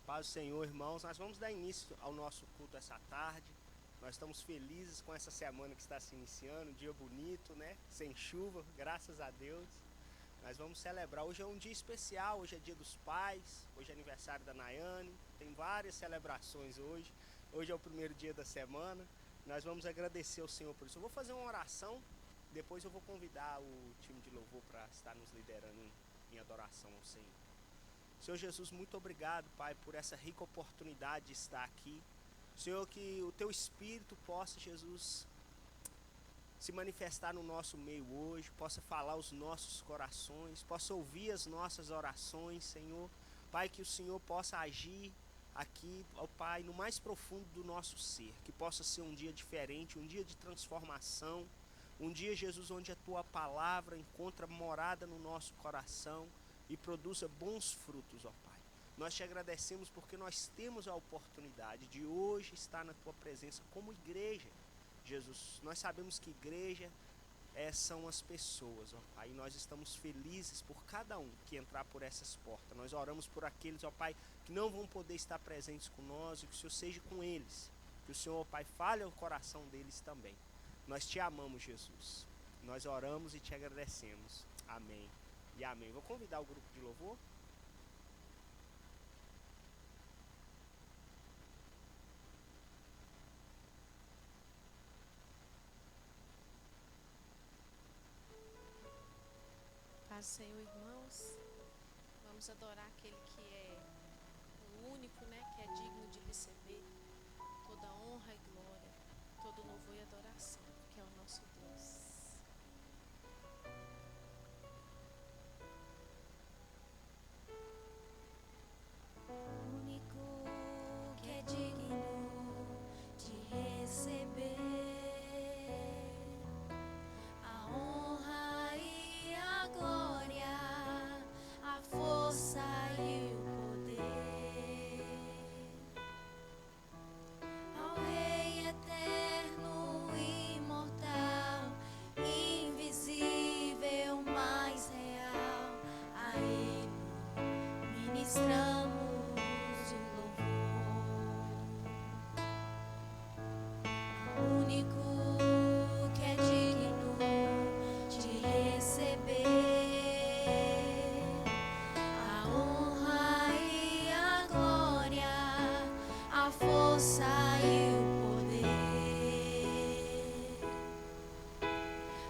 Paz do Senhor, irmãos. Nós vamos dar início ao nosso culto essa tarde. Nós estamos felizes com essa semana que está se iniciando, um dia bonito, né? Sem chuva, graças a Deus. Nós vamos celebrar. Hoje é um dia especial, hoje é dia dos pais, hoje é aniversário da Nayane. Tem várias celebrações hoje. Hoje é o primeiro dia da semana. Nós vamos agradecer ao Senhor por isso. Eu vou fazer uma oração, depois eu vou convidar o time de louvor para estar nos liderando em adoração ao Senhor. Senhor Jesus, muito obrigado, Pai, por essa rica oportunidade de estar aqui. Senhor, que o Teu Espírito possa, Jesus, se manifestar no nosso meio hoje, possa falar aos nossos corações, possa ouvir as nossas orações, Senhor. Pai, que o Senhor possa agir aqui, ó Pai, no mais profundo do nosso ser, que possa ser um dia diferente, um dia de transformação, um dia, Jesus, onde a Tua palavra encontra morada no nosso coração e produza bons frutos, ó Pai. Nós te agradecemos porque nós temos a oportunidade de hoje estar na Tua presença como igreja, Jesus. Nós sabemos que igreja são as pessoas, ó Pai, e nós estamos felizes por cada um que entrar por essas portas. Nós oramos por aqueles, ó Pai, que não vão poder estar presentes com nós, e que o Senhor seja com eles, que o Senhor, ó Pai, fale ao coração deles também. Nós te amamos, Jesus. Nós oramos e te agradecemos. Amém e amém. Vou convidar o grupo de louvor. Paz do Senhor, irmãos. Vamos adorar aquele que é o único, né, que é digno de receber toda honra e glória, todo louvor e adoração, que é o nosso Deus. O único que é digno de receber a honra e a glória, a força e o poder, ao Rei eterno, imortal, invisível, mais real, a Ele ministramos o louvor. O único que é digno de receber a honra e a glória, a força e o poder,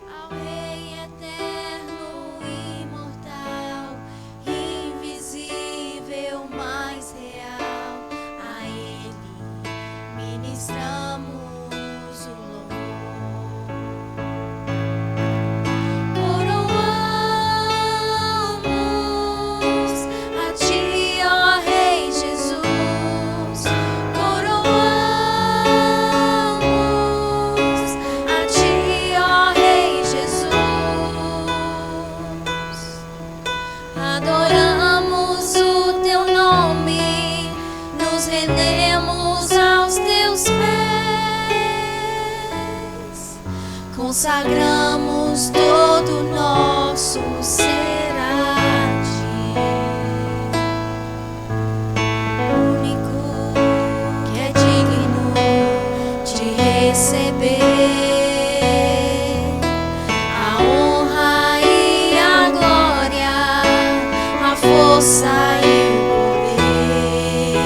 ao Rei eterno, imortal, invisível, mais real, a Ele ministramos o louvor. Coroamos a Ti, ó Rei Jesus. Coroamos a Ti, ó Rei Jesus. Adoramos o Teu nome, nos rendemos aos Teus pés, consagramos todo o nosso ser a Ti. O único que é digno de receber a honra e a glória, a força e o poder,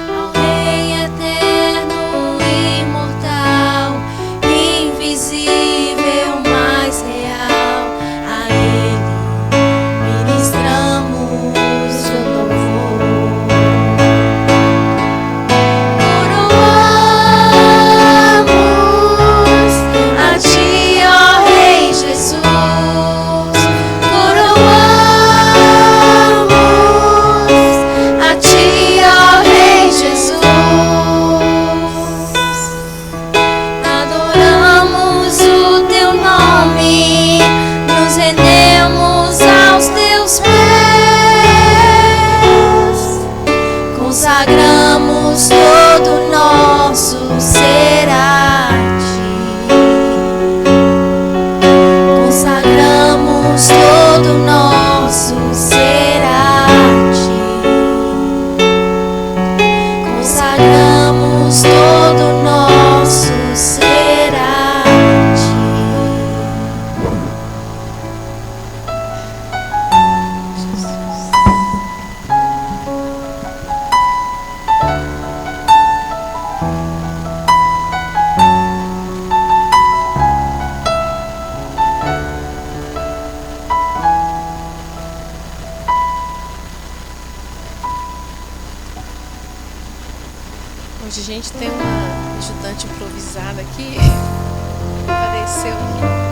ao Rei eterno, imortal, invisível, mais real, Hoje a gente tem uma ajudante improvisada aqui. Apareceu aqui.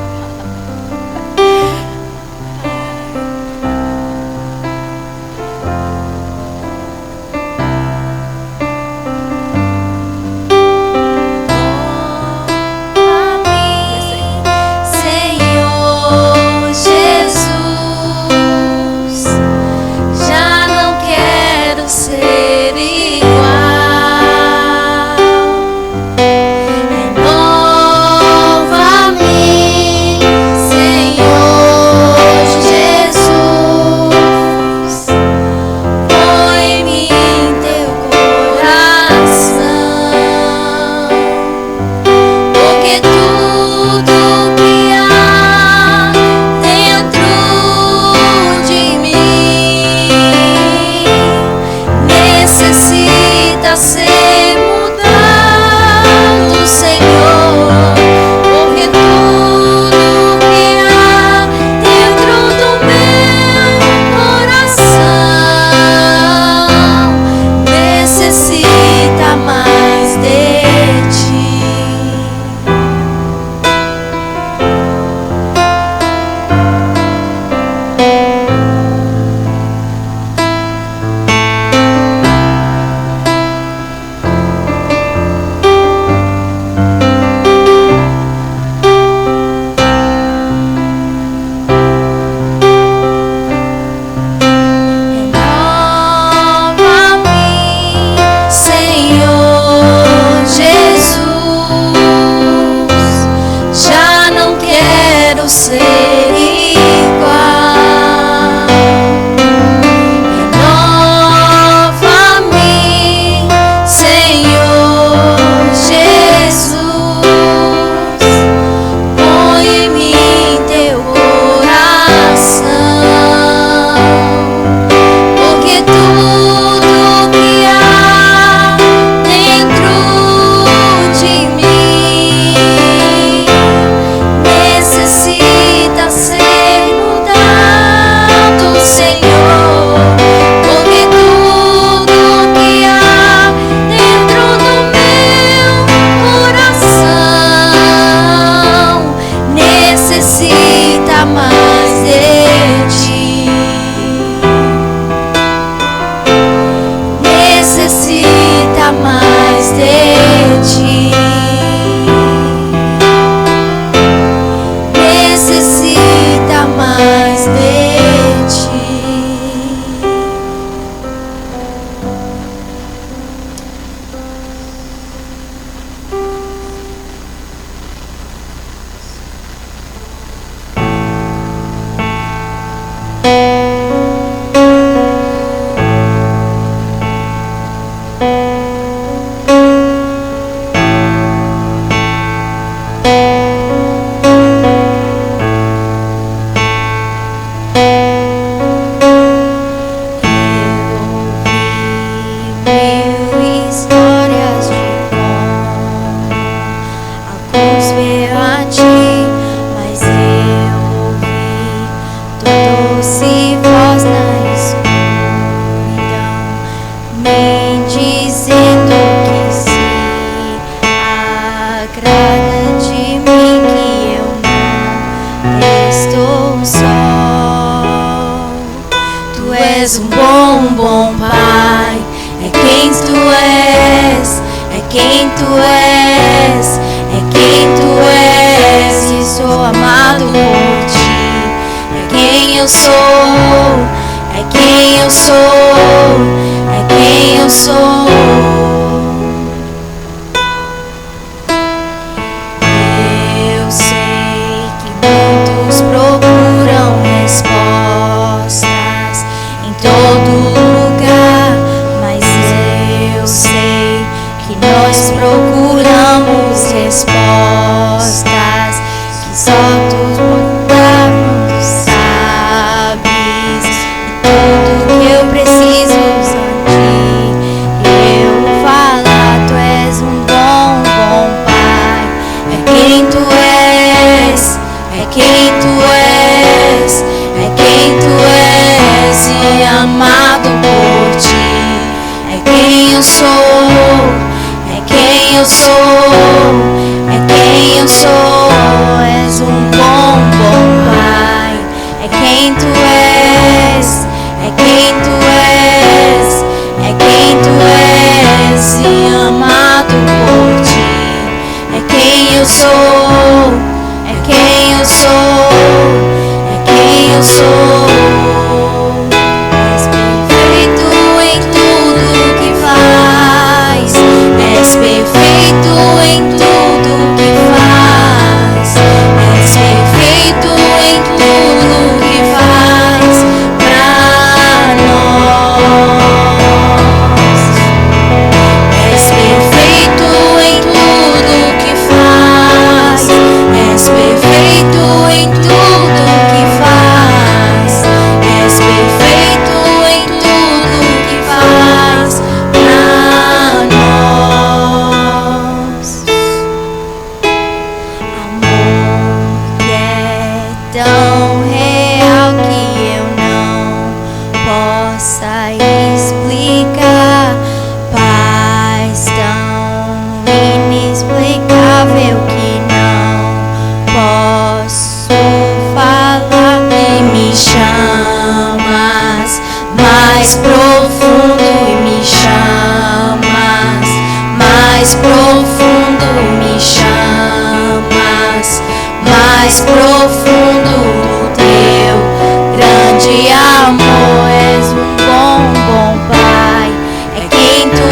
Tudo que eu preciso sentir possa explicar. Paz tão inexplicável que não posso falar. E me chamas mais profundo, e me chamas mais profundo, me chamas mais profundo do teu grande amor. És um bom, bom Pai. É quem tu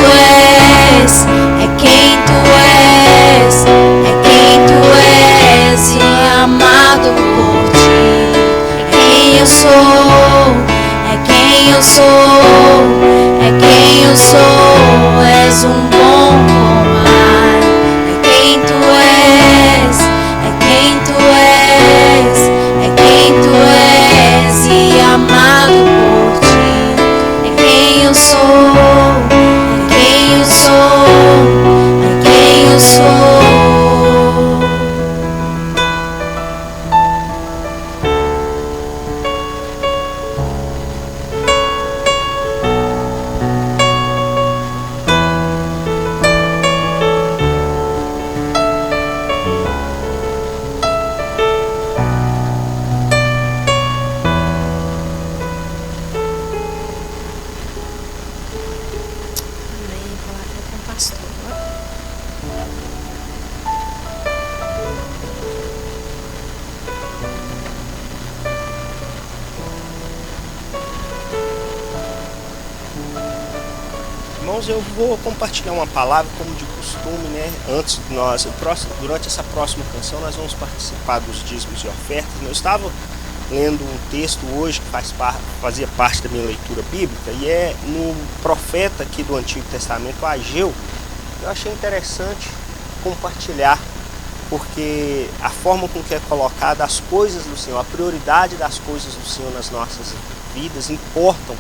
és, é quem tu és, é quem tu és, e amado por ti. É quem eu sou, é quem eu sou, é quem eu sou. És um bom, bom Pai. É quem tu és, é quem tu és, é quem tu és, e amado por ti. É quem eu sou, é quem eu sou, é quem eu sou. Amém. A palavra é com o pastor. Irmãos, eu vou compartilhar uma palavra como de costume, né? Antes de nós, durante essa próxima canção, nós vamos participar dos dízimos e ofertas. Eu estava lendo um texto hoje que fazia parte da minha leitura bíblica, e é no profeta aqui do Antigo Testamento, Ageu. Eu achei interessante compartilhar, porque a forma com que é colocada as coisas do Senhor, a prioridade das coisas do Senhor nas nossas vidas importam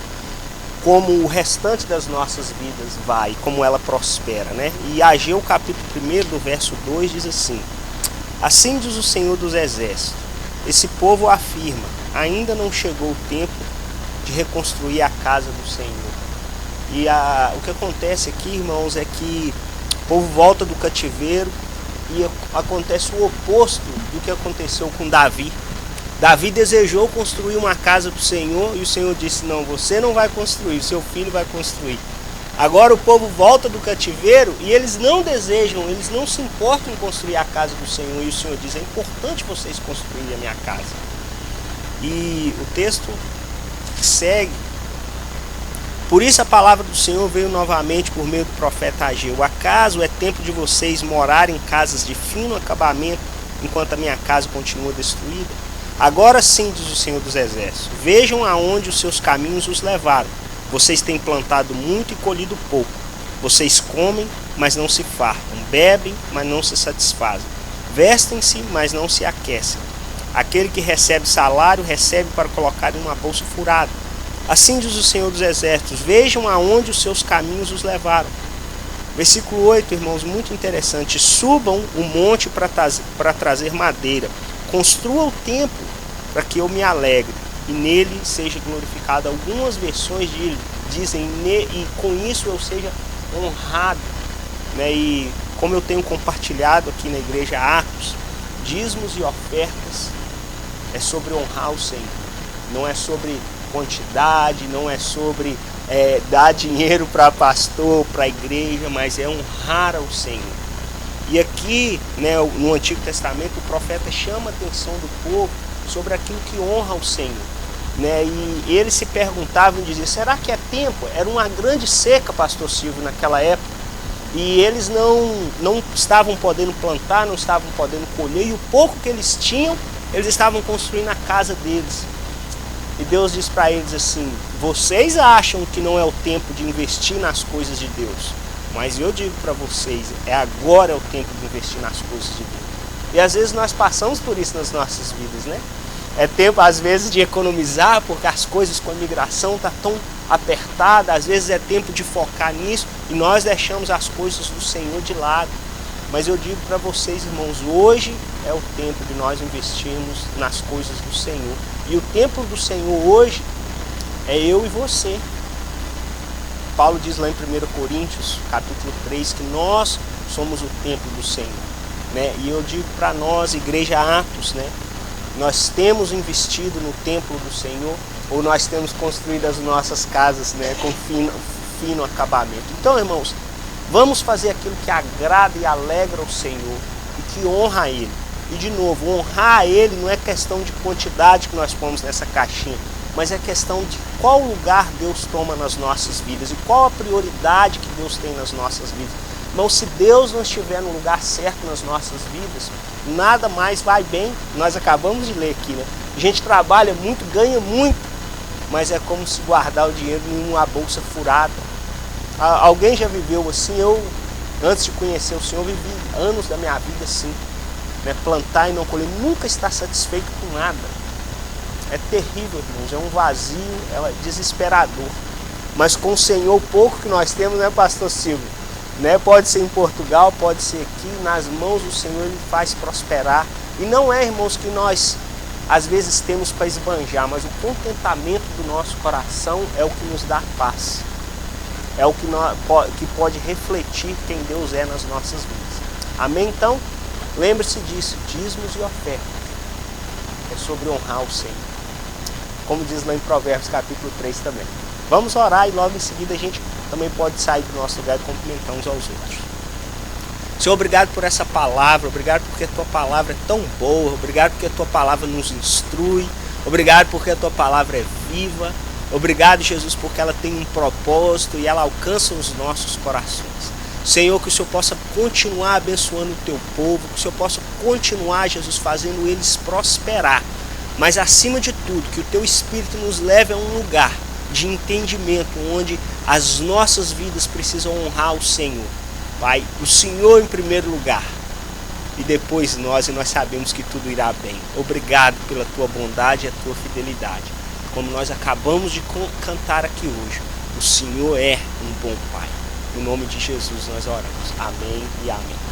como o restante das nossas vidas vai, como ela prospera, né? E Ageu capítulo 1 do verso 2 diz assim: assim diz o Senhor dos Exércitos, esse povo afirma, ainda não chegou o tempo de reconstruir a casa do Senhor. E o que acontece aqui, irmãos, é que o povo volta do cativeiro e acontece o oposto do que aconteceu com Davi. Davi desejou construir uma casa para o Senhor e o Senhor disse: não, você não vai construir, seu filho vai construir. Agora o povo volta do cativeiro e eles não desejam, eles não se importam em construir a casa do Senhor, e o Senhor diz: é importante vocês construírem a minha casa. E o texto segue: por isso a palavra do Senhor veio novamente por meio do profeta Ageu: acaso é tempo de vocês morarem em casas de fino acabamento, enquanto a minha casa continua destruída? Agora sim, diz o Senhor dos Exércitos, vejam aonde os seus caminhos os levaram. Vocês têm plantado muito e colhido pouco. Vocês comem, mas não se fartam. Bebem, mas não se satisfazem. Vestem-se, mas não se aquecem. Aquele que recebe salário, recebe para colocar em uma bolsa furada. Assim diz o Senhor dos Exércitos, vejam aonde os seus caminhos os levaram. Versículo 8, irmãos, muito interessante. Subam o monte para trazer madeira. Construa o templo para que eu me alegre e nele seja glorificado. Algumas versões dizem, e com isso eu seja honrado, né? E como eu tenho compartilhado aqui na igreja Atos, dízimos e ofertas é sobre honrar o Senhor. Não é sobre quantidade, não é sobre dar dinheiro para pastor, para a igreja, mas é honrar ao Senhor. E aqui, né, no Antigo Testamento, o profeta chama a atenção do povo sobre aquilo que honra ao Senhor, né? E eles se perguntavam e diziam: será que é tempo? Era uma grande seca, pastor Silvio, naquela época, e eles não estavam podendo plantar, não estavam podendo colher, e o pouco que eles tinham, eles estavam construindo a casa deles. E Deus diz para eles assim: vocês acham que não é o tempo de investir nas coisas de Deus, mas eu digo para vocês, agora é o tempo de investir nas coisas de Deus. E às vezes nós passamos por isso nas nossas vidas, né? É tempo às vezes de economizar, porque as coisas com a migração estão tão apertadas. Às vezes é tempo de focar nisso e nós deixamos as coisas do Senhor de lado. Mas eu digo para vocês, irmãos, hoje é o tempo de nós investirmos nas coisas do Senhor. E o templo do Senhor hoje é eu e você. Paulo diz lá em 1 Coríntios, capítulo 3, que nós somos o templo do Senhor, né? E eu digo para nós, igreja Atos, né? Nós temos investido no templo do Senhor, ou nós temos construído as nossas casas, né, com fino acabamento. Então, irmãos, vamos fazer aquilo que agrada e alegra o Senhor e que honra a Ele. E de novo, honrar a Ele não é questão de quantidade que nós pomos nessa caixinha, mas é questão de qual lugar Deus toma nas nossas vidas e qual a prioridade que Deus tem nas nossas vidas. Irmão, se Deus não estiver no lugar certo nas nossas vidas, nada mais vai bem. Nós acabamos de ler aqui, né? A gente trabalha muito, ganha muito, mas é como se guardar o dinheiro em uma bolsa furada. Alguém já viveu assim? Eu, antes de conhecer o Senhor, vivi anos da minha vida assim, né? Plantar e não colher, nunca estar satisfeito com nada. É terrível, irmãos, é um vazio, é desesperador. Mas com o Senhor, o pouco que nós temos, né, pastor Silvio? Né? Pode ser em Portugal, pode ser aqui, nas mãos do Senhor Ele faz prosperar. E não é, irmãos, que nós às vezes temos para esbanjar, mas o contentamento do nosso coração é o que nos dá paz. É o que pode refletir quem Deus é nas nossas vidas. Amém? Então, lembre-se disso, dízimos e ofertas. É sobre honrar o Senhor. Como diz lá em Provérbios capítulo 3 também. Vamos orar e logo em seguida a gente também pode sair do nosso lugar e cumprimentar uns aos outros. Senhor, obrigado por essa palavra, obrigado porque a Tua palavra é tão boa, obrigado porque a Tua palavra nos instrui, obrigado porque a Tua palavra é viva, obrigado, Jesus, porque ela tem um propósito e ela alcança os nossos corações. Senhor, que o Senhor possa continuar abençoando o Teu povo, que o Senhor possa continuar, Jesus, fazendo eles prosperar, mas acima de tudo, que o Teu Espírito nos leve a um lugar de entendimento, onde as nossas vidas precisam honrar o Senhor. Pai, o Senhor em primeiro lugar, e depois nós, e nós sabemos que tudo irá bem. Obrigado pela Tua bondade e a Tua fidelidade. Como nós acabamos de cantar aqui hoje, o Senhor é um bom Pai. Em nome de Jesus nós oramos. Amém e amém.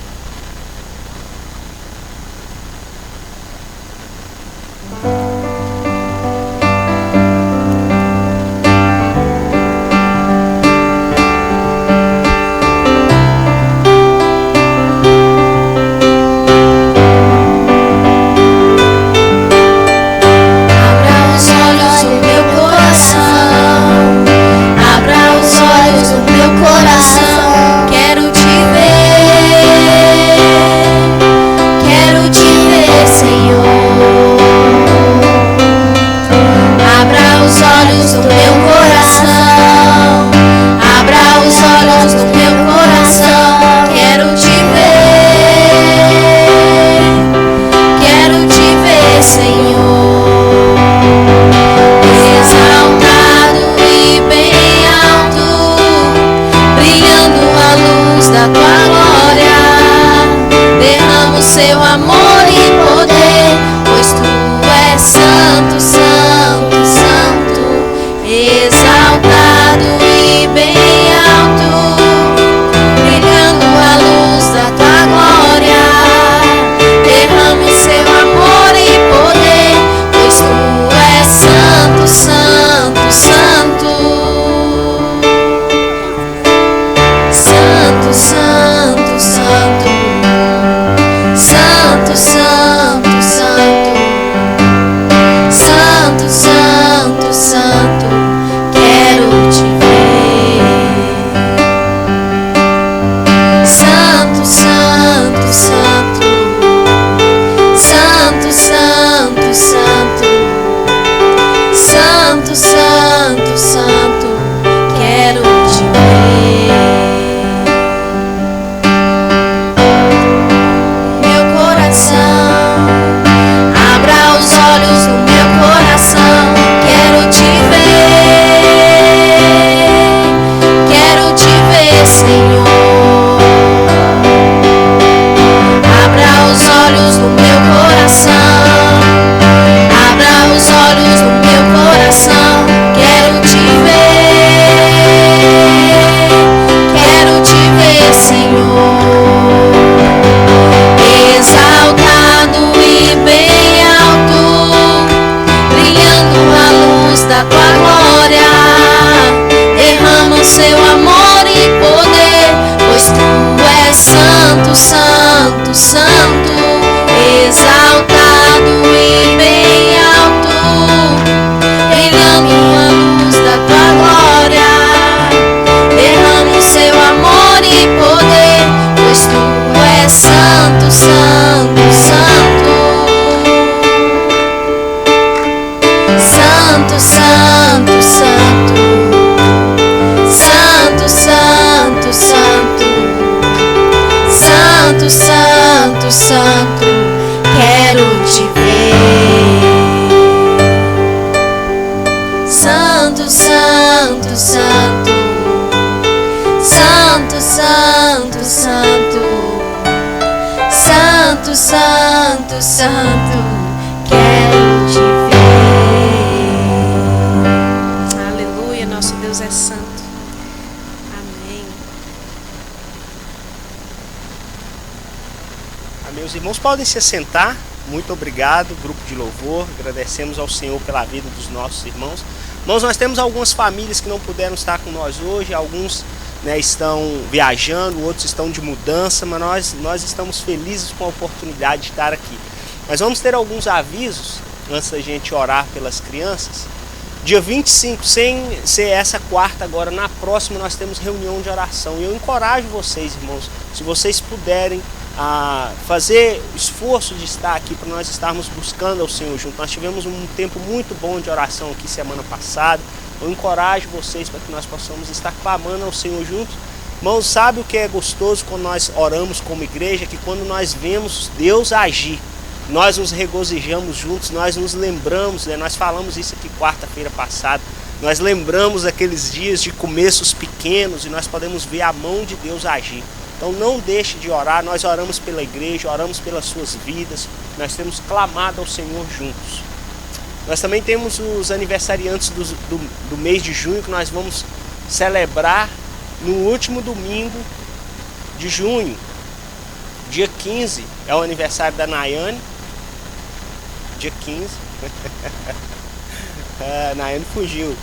Quero te ver. Santo, Santo, quero te ver. Santo, Santo, Santo, Santo, Santo, Santo, Santo, Santo, Santo, quero te ver. Aleluia, nosso Deus é santo. Meus irmãos podem se assentar. Muito obrigado, grupo de louvor. Agradecemos ao Senhor pela vida dos nossos irmãos. Irmãos, nós temos algumas famílias que não puderam estar com nós hoje. Alguns, né, estão viajando, outros estão de mudança, mas nós estamos felizes com a oportunidade de estar aqui. Mas vamos ter alguns avisos antes da gente orar pelas crianças. Dia 25, sem ser essa quarta agora, na próxima nós temos reunião de oração. E eu encorajo vocês, irmãos, se vocês puderem, a fazer esforço de estar aqui, para nós estarmos buscando ao Senhor junto. Nós tivemos um tempo muito bom de oração aqui semana passada. Eu encorajo vocês para que nós possamos estar clamando ao Senhor juntos. Irmãos, sabe o que é gostoso quando nós oramos como igreja? Que quando nós vemos Deus agir, nós nos regozijamos juntos, nós nos lembramos, né? Nós falamos isso aqui quarta-feira passada. Nós lembramos aqueles dias de começos pequenos e nós podemos ver a mão de Deus agir. Então não deixe de orar. Nós oramos pela igreja, oramos pelas suas vidas. Nós temos clamado ao Senhor juntos. Nós também temos os aniversariantes do mês de junho, que nós vamos celebrar no último domingo de junho. Dia 15 é o aniversário da Nayane. Dia 15. A Nayane fugiu.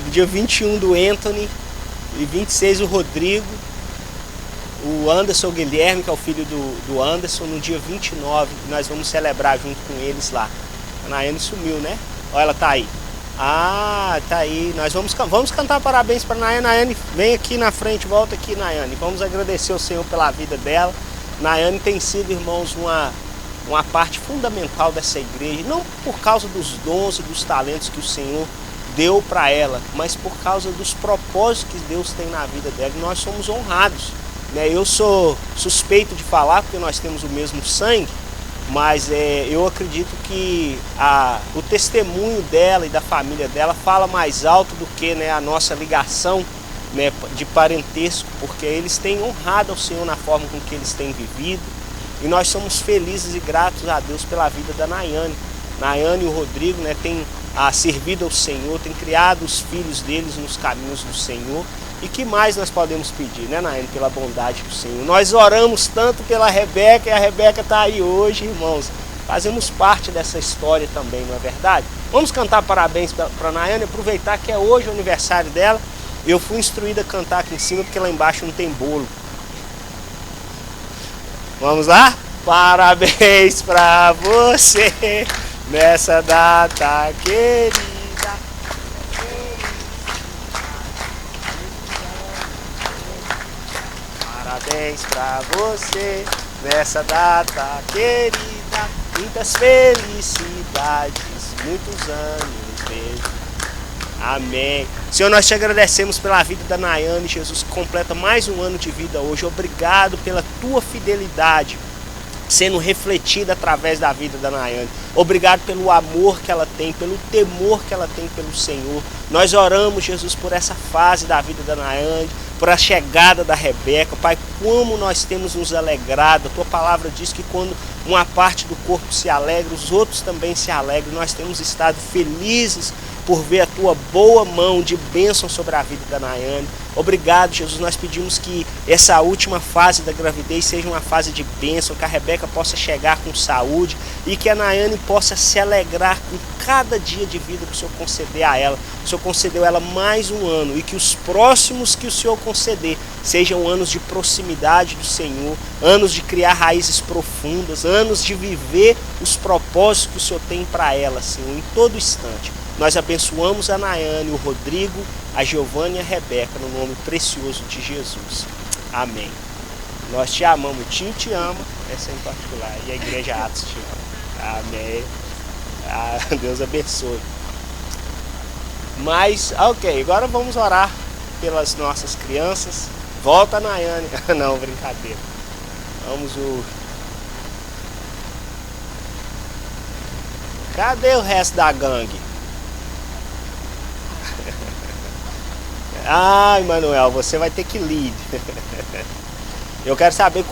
Do dia 21 do Anthony. E 26 o Rodrigo. O Anderson Guilherme, que é o filho do Anderson, no dia 29, nós vamos celebrar junto com eles lá. A Nayane sumiu, né? Olha, ela tá aí. Tá aí. Nós vamos cantar parabéns para a Nayane. Nayane, vem aqui na frente, volta aqui, Nayane. Vamos agradecer ao Senhor pela vida dela. Nayane tem sido, irmãos, uma parte fundamental dessa igreja, não por causa dos dons e dos talentos que o Senhor deu para ela, mas por causa dos propósitos que Deus tem na vida dela. E nós somos honrados. Eu sou suspeito de falar porque nós temos o mesmo sangue, mas eu acredito que o testemunho dela e da família dela fala mais alto do que, né, a nossa ligação, né, de parentesco, porque eles têm honrado ao Senhor na forma com que eles têm vivido, e nós somos felizes e gratos a Deus pela vida da Nayane. Nayane e o Rodrigo, né, têm servido ao Senhor, têm criado os filhos deles nos caminhos do Senhor. E que mais nós podemos pedir, né, Nayane, pela bondade do Senhor? Nós oramos tanto pela Rebeca, e a Rebeca está aí hoje, irmãos. Fazemos parte dessa história também, não é verdade? Vamos cantar parabéns para a Nayane, aproveitar que é hoje o aniversário dela. Eu fui instruído a cantar aqui em cima, porque lá embaixo não tem bolo. Vamos lá? Parabéns para você nessa data querida. Parabéns pra você nessa data querida, muitas felicidades, muitos anos mesmo. Amém. Senhor, nós te agradecemos pela vida da Nayane, Jesus, que completa mais um ano de vida hoje. Obrigado pela tua fidelidade sendo refletida através da vida da Nayane. Obrigado pelo amor que ela tem, pelo temor que ela tem pelo Senhor. Nós oramos, Jesus, por essa fase da vida da Nayane, por a chegada da Rebeca. Pai, como nós temos nos alegrado. A tua palavra diz que quando uma parte do corpo se alegra, os outros também se alegram. Nós temos estado felizes por ver a tua boa mão de bênção sobre a vida da Nayane. Obrigado, Jesus. Nós pedimos que essa última fase da gravidez seja uma fase de bênção, que a Rebeca possa chegar com saúde e que a Nayane possa se alegrar com cada dia de vida que o Senhor conceder a ela. O Senhor concedeu a ela mais um ano, e que os próximos que o Senhor conceder sejam anos de proximidade do Senhor, anos de criar raízes profundas, anos de viver os propósitos que o Senhor tem para ela, Senhor, em todo instante. Nós abençoamos a Nayane, o Rodrigo, a Giovana e a Rebeca, no nome precioso de Jesus. Amém. Nós te amamos, o tio te ama, essa em particular, e a igreja Atos te ama. Amém. Ah, Deus abençoe. Mas, ok, agora vamos orar pelas nossas crianças. Volta, Nayane. Não, brincadeira. Vamos Cadê o resto da gangue? Ah, Emanuel, você vai ter que lead. Eu quero saber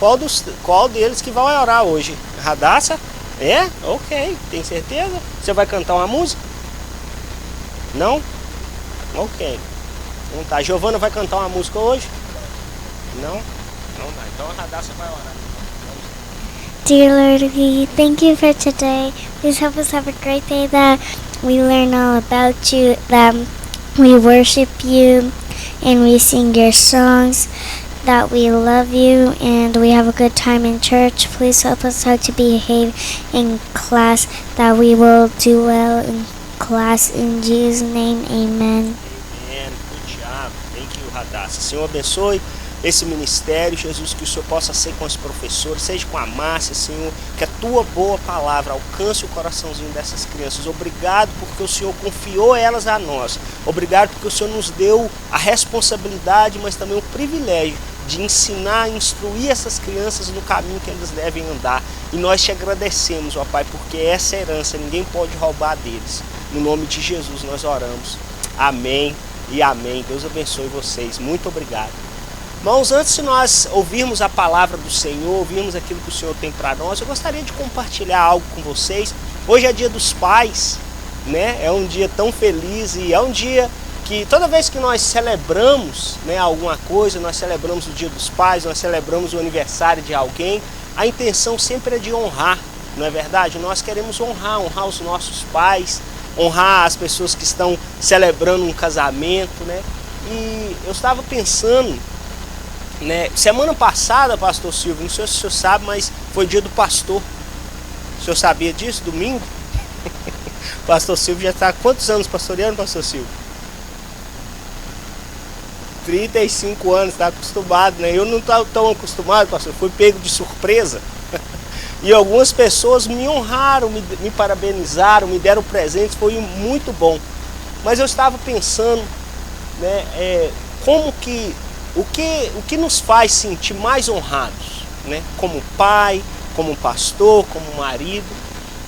qual deles que vai orar hoje. Radassa? É? Ok, tem certeza? Você vai cantar uma música? Não? Ok. Então tá, Giovana vai cantar uma música hoje? Não? Não dá. Então a Radassa vai orar. Dear Lord, we thank you for today. Please help us have a great day, that we learn all about you, that we worship you, and we sing your songs, that we love you, and we have a good time in church. Please help us how to behave in class, that we will do well in class. In Jesus' name, amen. Amen. Good job. Thank you, Radassa. Senhor, abençoe esse ministério, Jesus, que o Senhor possa ser com os professores, seja com a Márcia, Senhor, que a tua boa palavra alcance o coraçãozinho dessas crianças. Obrigado porque o Senhor confiou elas a nós. Obrigado porque o Senhor nos deu a responsabilidade, mas também o privilégio de ensinar e instruir essas crianças no caminho que elas devem andar. E nós te agradecemos, ó Pai, porque essa herança ninguém pode roubar deles. No nome de Jesus nós oramos. Amém e amém. Deus abençoe vocês. Muito obrigado. Irmãos, antes de nós ouvirmos a palavra do Senhor, ouvirmos aquilo que o Senhor tem para nós, eu gostaria de compartilhar algo com vocês. Hoje é dia dos pais, né? É um dia tão feliz e é um dia que toda vez que nós celebramos, né, alguma coisa, nós celebramos o dia dos pais, nós celebramos o aniversário de alguém, a intenção sempre é de honrar, não é verdade? Nós queremos honrar os nossos pais, honrar as pessoas que estão celebrando um casamento, né? E eu estava pensando, né, semana passada, pastor Silvio, não sei se o senhor sabe, mas foi dia do pastor. O senhor sabia disso? Domingo? Pastor Silvio já está há quantos anos pastoreando, pastor Silvio? 35 anos, está acostumado, né? Eu não estava tão acostumado, pastor, fui pego de surpresa. E algumas pessoas me honraram, me parabenizaram, me deram presentes, foi muito bom. Mas eu estava pensando, né, o que nos faz sentir mais honrados, né? Como pai, como pastor, como marido.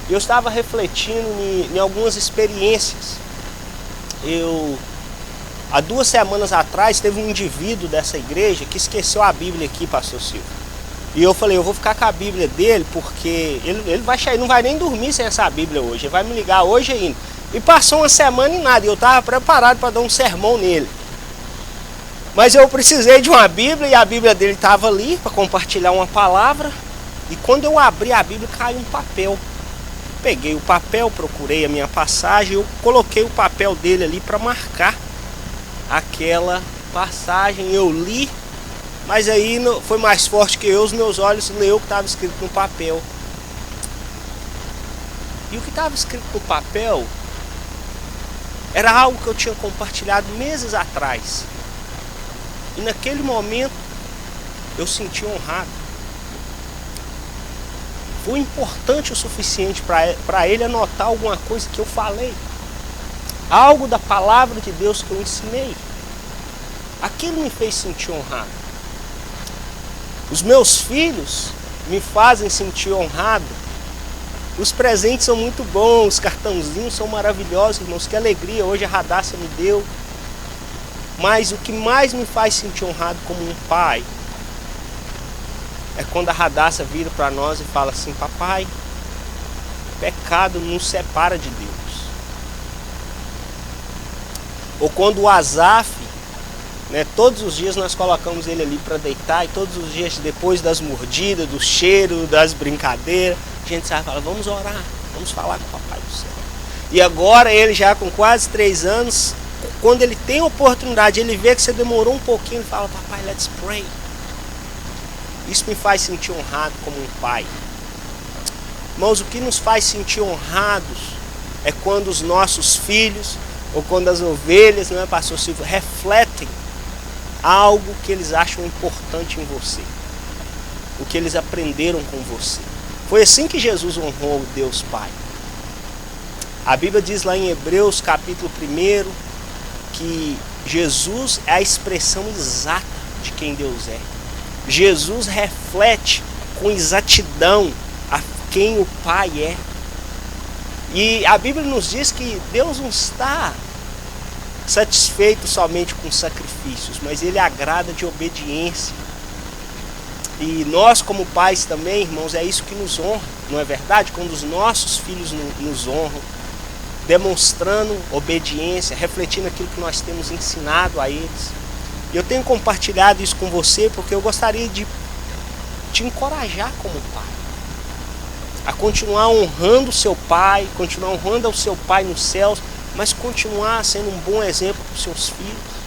Eu estava refletindo em algumas experiências. Há 2 semanas atrás, teve um indivíduo dessa igreja que esqueceu a Bíblia aqui, pastor Silvio. E eu falei, eu vou ficar com a Bíblia dele, porque ele vai sair, não vai nem dormir sem essa Bíblia hoje. Ele vai me ligar hoje ainda. E passou uma semana e nada, e eu estava preparado para dar um sermão nele. Mas eu precisei de uma Bíblia e a Bíblia dele estava ali para compartilhar uma palavra. E quando eu abri a Bíblia, caiu um papel. Peguei o papel, procurei a minha passagem, eu coloquei o papel dele ali para marcar aquela passagem. Eu li, mas aí foi mais forte que eu, os meus olhos leu o que estava escrito no papel. E o que estava escrito no papel era algo que eu tinha compartilhado meses atrás. E naquele momento eu senti honrado. Foi importante o suficiente para ele anotar alguma coisa que eu falei. Algo da palavra de Deus que eu ensinei. Aquilo me fez sentir honrado. Os meus filhos me fazem sentir honrado. Os presentes são muito bons, os cartãozinhos são maravilhosos, irmãos. Que alegria hoje a Radassa me deu. Mas o que mais me faz sentir honrado como um pai é quando a Radassa vira para nós e fala assim: papai, pecado nos separa de Deus. Ou quando o Azaf, né, todos os dias nós colocamos ele ali para deitar, e todos os dias depois das mordidas, do cheiro, das brincadeiras, a gente sabe, fala, vamos orar, vamos falar com o papai do céu. E agora ele já com quase 3 anos, quando ele tem oportunidade, ele vê que você demorou um pouquinho, ele fala, papai, let's pray. Isso me faz sentir honrado como um pai. Irmãos, o que nos faz sentir honrados é quando os nossos filhos, ou quando as ovelhas, não é, pastor Silvio, refletem algo que eles acham importante em você. o que eles aprenderam com você. Foi assim que Jesus honrou o Deus Pai. A Bíblia diz lá em Hebreus capítulo 1 que Jesus é a expressão exata de quem Deus é. Jesus reflete com exatidão a quem o Pai é. E a Bíblia nos diz que Deus não está satisfeito somente com sacrifícios, mas Ele agrada de obediência. E nós como pais também, irmãos, é isso que nos honra, não é verdade? Quando os nossos filhos nos honram, demonstrando obediência, refletindo aquilo que nós temos ensinado a eles. E eu tenho compartilhado isso com você porque eu gostaria de te encorajar como pai a continuar honrando o seu pai, continuar honrando ao seu pai nos céus, mas continuar sendo um bom exemplo para os seus filhos.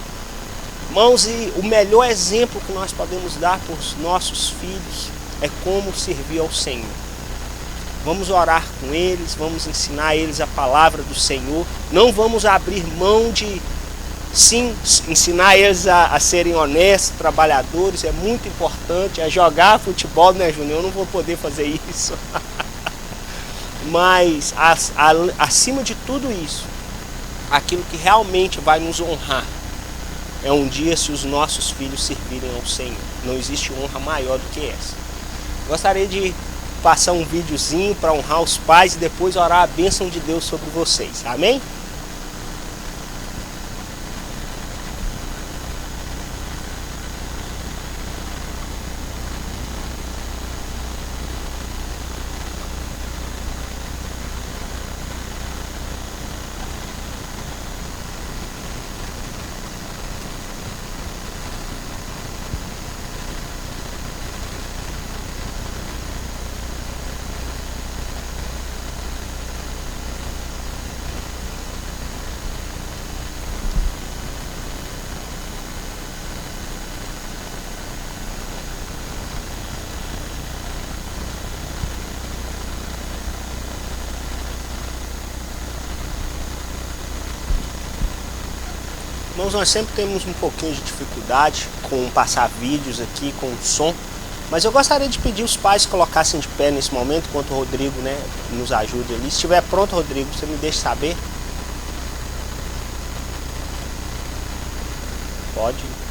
Irmãos, e o melhor exemplo que nós podemos dar para os nossos filhos é como servir ao Senhor. Vamos orar com eles, vamos ensinar a eles a palavra do Senhor. Não vamos abrir mão de, sim, ensinar eles a serem honestos, trabalhadores, é muito importante. É jogar futebol, né, Júnior? Eu não vou poder fazer isso. Mas, acima de tudo isso, aquilo que realmente vai nos honrar é um dia se os nossos filhos servirem ao Senhor. Não existe honra maior do que essa. Gostaria de passar um videozinho para honrar os pais e depois orar a bênção de Deus sobre vocês. Amém? Irmãos, nós sempre temos um pouquinho de dificuldade com passar vídeos aqui com o som, mas eu gostaria de pedir os pais que colocassem de pé nesse momento, enquanto o Rodrigo, né, nos ajude ali. Se estiver pronto, Rodrigo, você me deixa saber.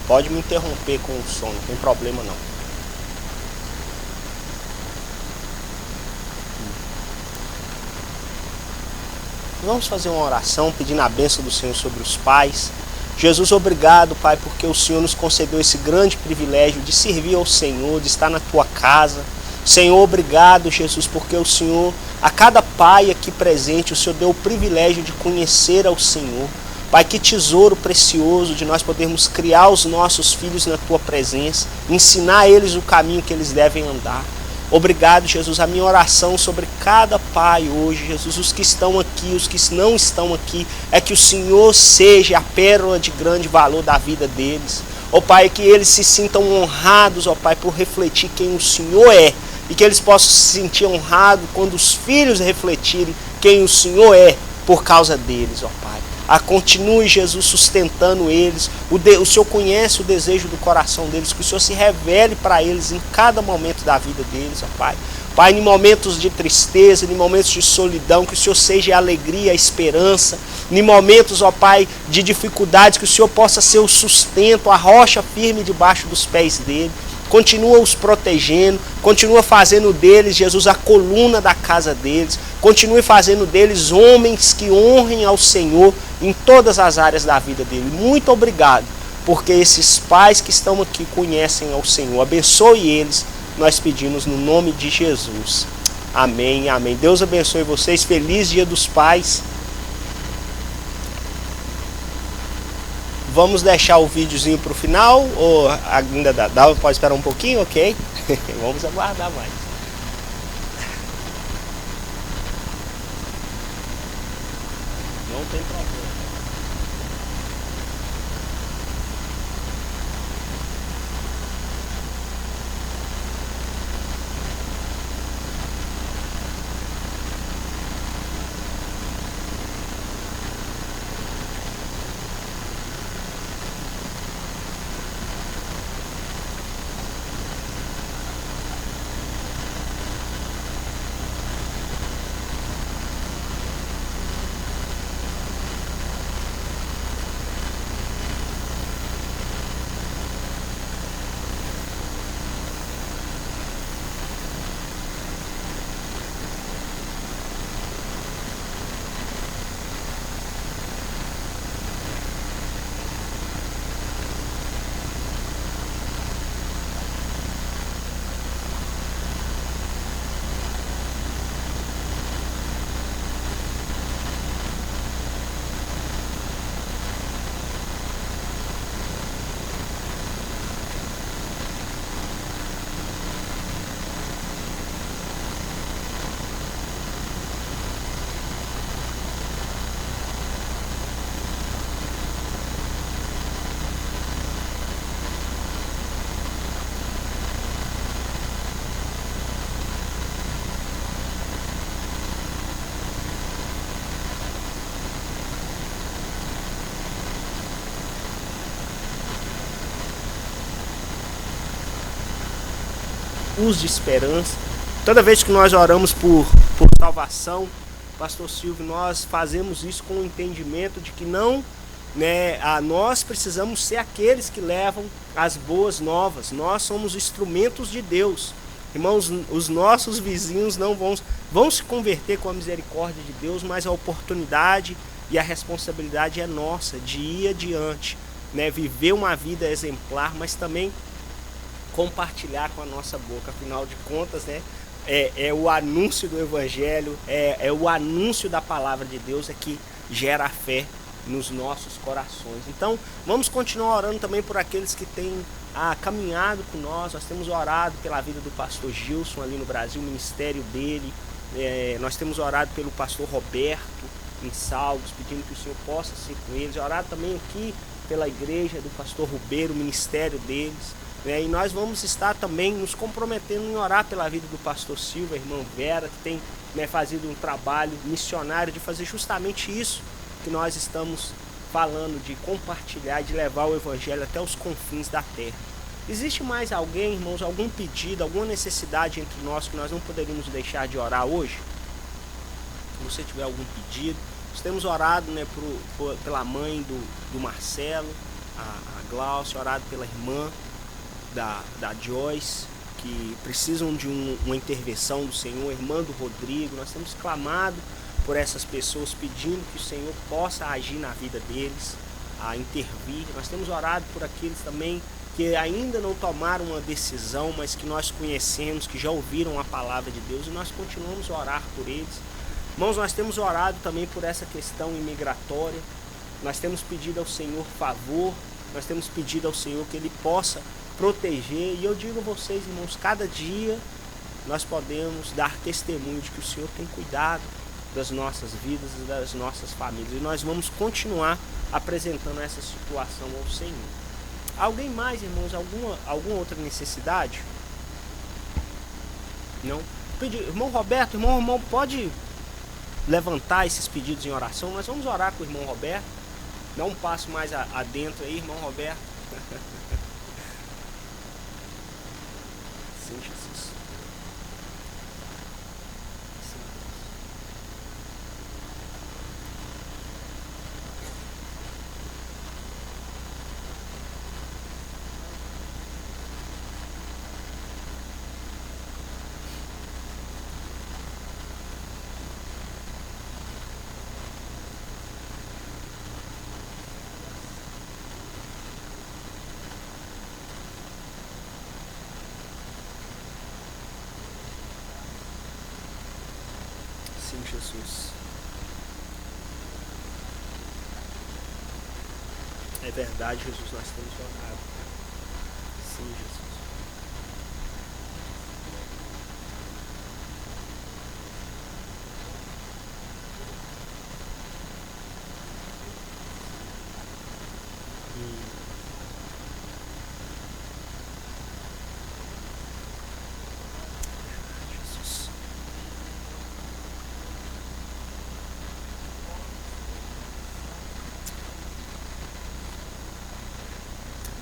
Pode me interromper com o som, não tem problema não. Vamos fazer uma oração pedindo a bênção do Senhor sobre os pais. Jesus, obrigado, Pai, porque o Senhor nos concedeu esse grande privilégio de servir ao Senhor, de estar na Tua casa. Senhor, obrigado, Jesus, porque o Senhor, a cada pai aqui presente, o Senhor deu o privilégio de conhecer ao Senhor. Pai, que tesouro precioso de nós podermos criar os nossos filhos na Tua presença, ensinar a eles o caminho que eles devem andar. Obrigado, Jesus, a minha oração sobre cada pai hoje, Jesus, os que estão aqui, os que não estão aqui, é que o Senhor seja a pérola de grande valor da vida deles. Ó Pai, que eles se sintam honrados, ó Pai, por refletir quem o Senhor é, e que eles possam se sentir honrados quando os filhos refletirem quem o Senhor é por causa deles, ó Pai. Continue, Jesus, sustentando eles. O Senhor conhece o desejo do coração deles, que o Senhor se revele para eles em cada momento da vida deles, ó Pai. Pai, em momentos de tristeza, em momentos de solidão, que o Senhor seja a alegria, a esperança. Em momentos, ó Pai, de dificuldades, que o Senhor possa ser o sustento, a rocha firme debaixo dos pés dele. Continua os protegendo, continua fazendo deles, Jesus, a coluna da casa deles. Continue fazendo deles homens que honrem ao Senhor em todas as áreas da vida dele. Muito obrigado, porque esses pais que estão aqui conhecem ao Senhor. Abençoe eles, nós pedimos no nome de Jesus. Amém, amém. Deus abençoe vocês. Feliz Dia dos Pais. Vamos deixar o videozinho para o final, ou ainda dá? Pode esperar um pouquinho, ok? Vamos aguardar mais. Não tem problema. luz de esperança. Toda vez que nós oramos por salvação, pastor Silvio, nós fazemos isso com o entendimento de que não, né, nós precisamos ser aqueles que levam as boas novas. Nós somos instrumentos de Deus. Irmãos, os nossos vizinhos não vão se converter com a misericórdia de Deus, mas a oportunidade e a responsabilidade é nossa de ir adiante, né, viver uma vida exemplar, mas também compartilhar com a nossa boca. Afinal de contas, né, é o anúncio do Evangelho, é o anúncio da palavra de Deus é que gera a fé nos nossos corações. Então, vamos continuar orando também por aqueles que têm caminhado com nós. Nós temos orado pela vida do pastor Gilson ali no Brasil, o ministério dele. Nós temos orado pelo pastor Roberto em Salgos, pedindo que o Senhor possa ser com eles. Orado também aqui pela igreja do pastor Rubeiro, o ministério deles. E nós vamos estar também nos comprometendo em orar pela vida do pastor Silva, a irmã Vera, que tem, né, fazido um trabalho missionário de fazer justamente isso que nós estamos falando, de compartilhar, de levar o Evangelho até os confins da terra. Existe mais alguém, irmãos, algum pedido, alguma necessidade entre nós que nós não poderíamos deixar de orar hoje? Se você tiver algum pedido, nós temos orado, né, pela mãe do Marcelo, a Glaucia, orado pela irmã da Joyce, que precisam de uma intervenção do Senhor, irmã do Rodrigo. Nós temos clamado por essas pessoas, pedindo que o Senhor possa agir na vida deles, a intervir. Nós temos orado por aqueles também que ainda não tomaram uma decisão, mas que nós conhecemos, que já ouviram a palavra de Deus, e nós continuamos a orar por eles. Irmãos, nós temos orado também por essa questão imigratória. Nós temos pedido ao Senhor favor, nós temos pedido ao Senhor que Ele possa proteger. E eu digo a vocês, irmãos, cada dia nós podemos dar testemunho de que o Senhor tem cuidado das nossas vidas e das nossas famílias, e nós vamos continuar apresentando essa situação ao Senhor. Alguém mais, irmãos, alguma outra necessidade? Não? Irmão Roberto, irmão, pode levantar esses pedidos em oração? Nós vamos orar com o irmão Roberto. Dá um passo mais adentro aí, irmão Roberto. Sim, Jesus. Sim, Jesus. É verdade, Jesus, nós temos orado. Sim, Jesus. Jesus.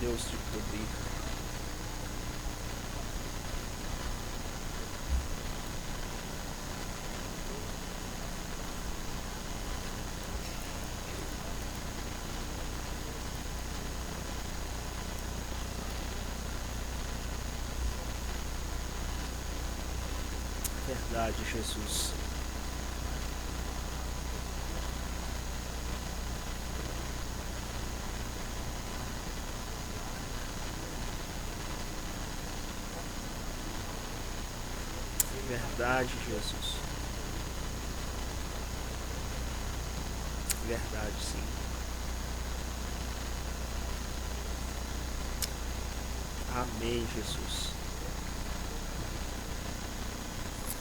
Deus de poder. Verdade, Jesus. Verdade, Jesus. Verdade, sim. Amém, Jesus.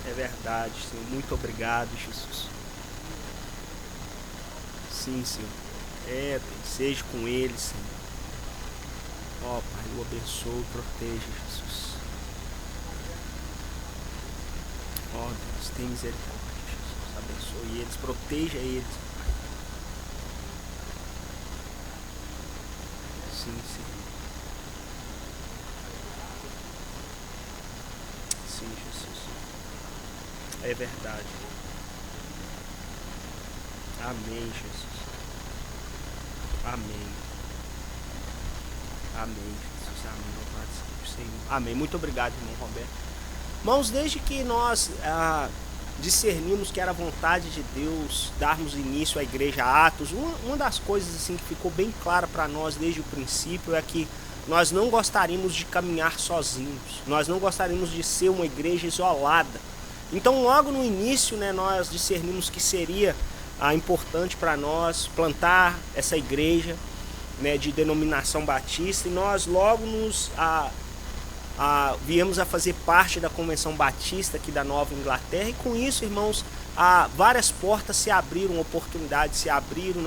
É verdade, Senhor. Muito obrigado, Jesus. Sim, Senhor. Seja com ele, Senhor. Ó, Pai, o abençoe, proteja, Jesus. Ó, Deus, tem misericórdia, Jesus. Abençoe eles, proteja eles, Pai. Sim, Senhor. sim, Jesus. É verdade. Amém, Jesus. Amém. Amém, Jesus. Amém. Louvado seja o Senhor. Amém. Muito obrigado, irmão Roberto. Irmãos, desde que nós discernimos que era vontade de Deus darmos início à igreja Atos, uma das coisas assim que ficou bem clara para nós desde o princípio é que nós não gostaríamos de caminhar sozinhos, nós não gostaríamos de ser uma igreja isolada. Então logo no início, né, nós discernimos que seria importante para nós plantar essa igreja, né, de denominação batista, e nós logo nos viemos a fazer parte da Convenção Batista aqui da Nova Inglaterra, e com isso, irmãos, várias portas se abriram, oportunidades se abriram,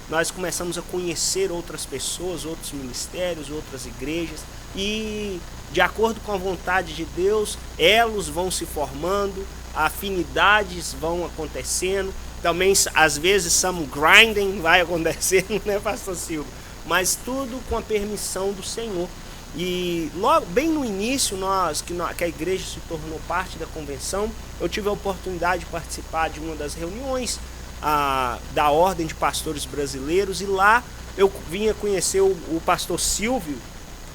nós começamos a conhecer outras pessoas, outros ministérios, outras igrejas, e de acordo com a vontade de Deus, elos vão se formando, afinidades vão acontecendo, também às vezes some grinding vai acontecendo, né, pastor Silvio? Mas tudo com a permissão do Senhor. E logo, bem no início, que a igreja se tornou parte da convenção, eu tive a oportunidade de participar de uma das reuniões da Ordem de Pastores Brasileiros, e lá eu vinha conhecer o pastor Silvio,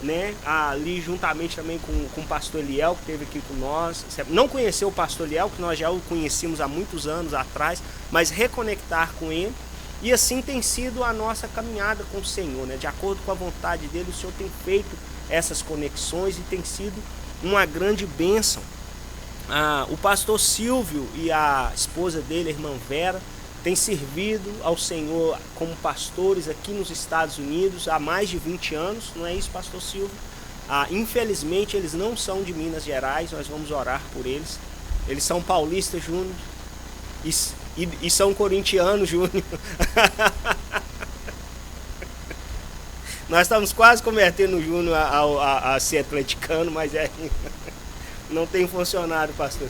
né, ali juntamente também com o pastor Eliel, que esteve aqui com nós. Não conheceu o pastor Eliel, que nós já o conhecíamos há muitos anos atrás, mas reconectar com ele. E assim tem sido a nossa caminhada com o Senhor, né? De acordo com a vontade dele, o Senhor tem feito essas conexões e tem sido uma grande bênção. O pastor Silvio e a esposa dele, a irmã Vera, têm servido ao Senhor como pastores aqui nos Estados Unidos há mais de 20 anos, não é isso, pastor Silvio? Infelizmente eles não são de Minas Gerais, nós vamos orar por eles. Eles são paulistas, Júnior, e são corintianos, Júnior. Nós estamos quase convertendo o Júnior a ser atleticano, mas não tem funcionado, pastor.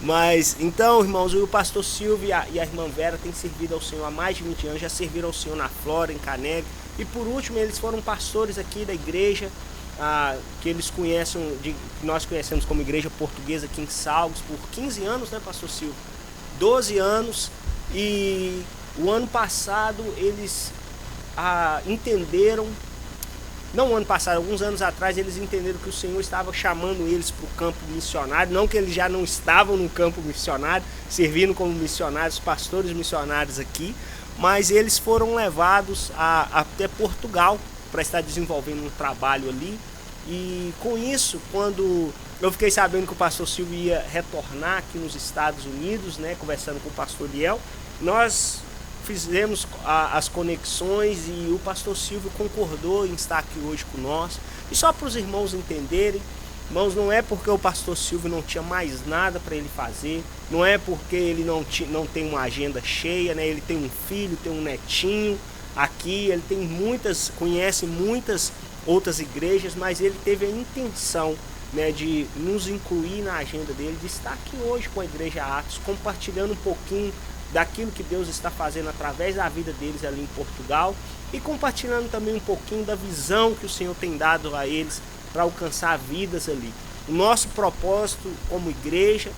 Mas, então, irmãos, o pastor Silvio e a irmã Vera têm servido ao Senhor há mais de 20 anos, já serviram ao Senhor na Flórida, em Caneg. E por último, eles foram pastores aqui da igreja, que eles conhecem, que nós conhecemos como igreja portuguesa aqui em Salgos, por 15 anos, né, pastor Silvio? 12 anos. E o ano passado eles entenderam, não ano passado, alguns anos atrás, eles entenderam que o Senhor estava chamando eles para o campo missionário, não que eles já não estavam no campo missionário, servindo como missionários, pastores missionários aqui, mas eles foram levados até Portugal para estar desenvolvendo um trabalho ali. E com isso, quando eu fiquei sabendo que o pastor Silvio ia retornar aqui nos Estados Unidos, né, conversando com o pastor Liel, nós fizemos as conexões e o pastor Silvio concordou em estar aqui hoje conosco. E só para os irmãos entenderem, irmãos, não é porque o pastor Silvio não tinha mais nada para ele fazer, não é porque ele não tem uma agenda cheia, né? Ele tem um filho, tem um netinho aqui, ele tem conhece muitas outras igrejas, mas ele teve a intenção, né, de nos incluir na agenda dele, de estar aqui hoje com a igreja Atos, compartilhando um pouquinho daquilo que Deus está fazendo através da vida deles ali em Portugal, e compartilhando também um pouquinho da visão que o Senhor tem dado a eles para alcançar vidas ali. O nosso propósito como igreja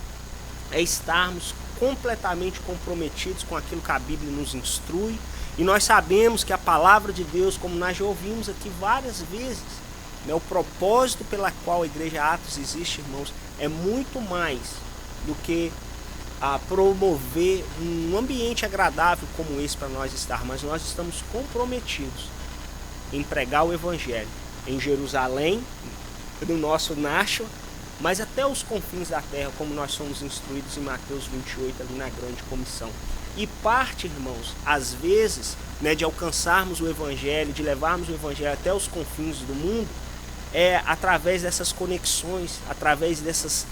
é estarmos completamente comprometidos com aquilo que a Bíblia nos instrui, e nós sabemos que a palavra de Deus, como nós já ouvimos aqui várias vezes, né, o propósito pela qual a igreja Atos existe, irmãos, é muito mais do que promover um ambiente agradável como esse para nós estar, mas nós estamos comprometidos em pregar o Evangelho em Jerusalém, no nosso Nashua, mas até os confins da terra, como nós somos instruídos em Mateus 28, ali na grande comissão. E parte, irmãos, às vezes, né, de alcançarmos o Evangelho, de levarmos o Evangelho até os confins do mundo, é através dessas conexões, através desses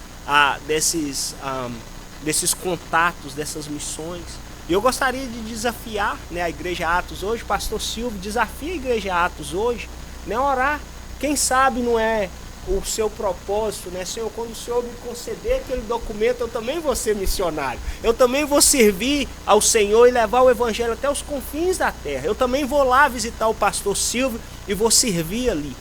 contatos, dessas missões. E eu gostaria de desafiar, né, a igreja Atos hoje, o pastor Silvio desafia a igreja Atos hoje, né, orar. Quem sabe não é o seu propósito, né, Senhor, quando o Senhor me conceder aquele documento, eu também vou ser missionário, eu também vou servir ao Senhor e levar o Evangelho até os confins da terra, eu também vou lá visitar o pastor Silvio e vou servir ali.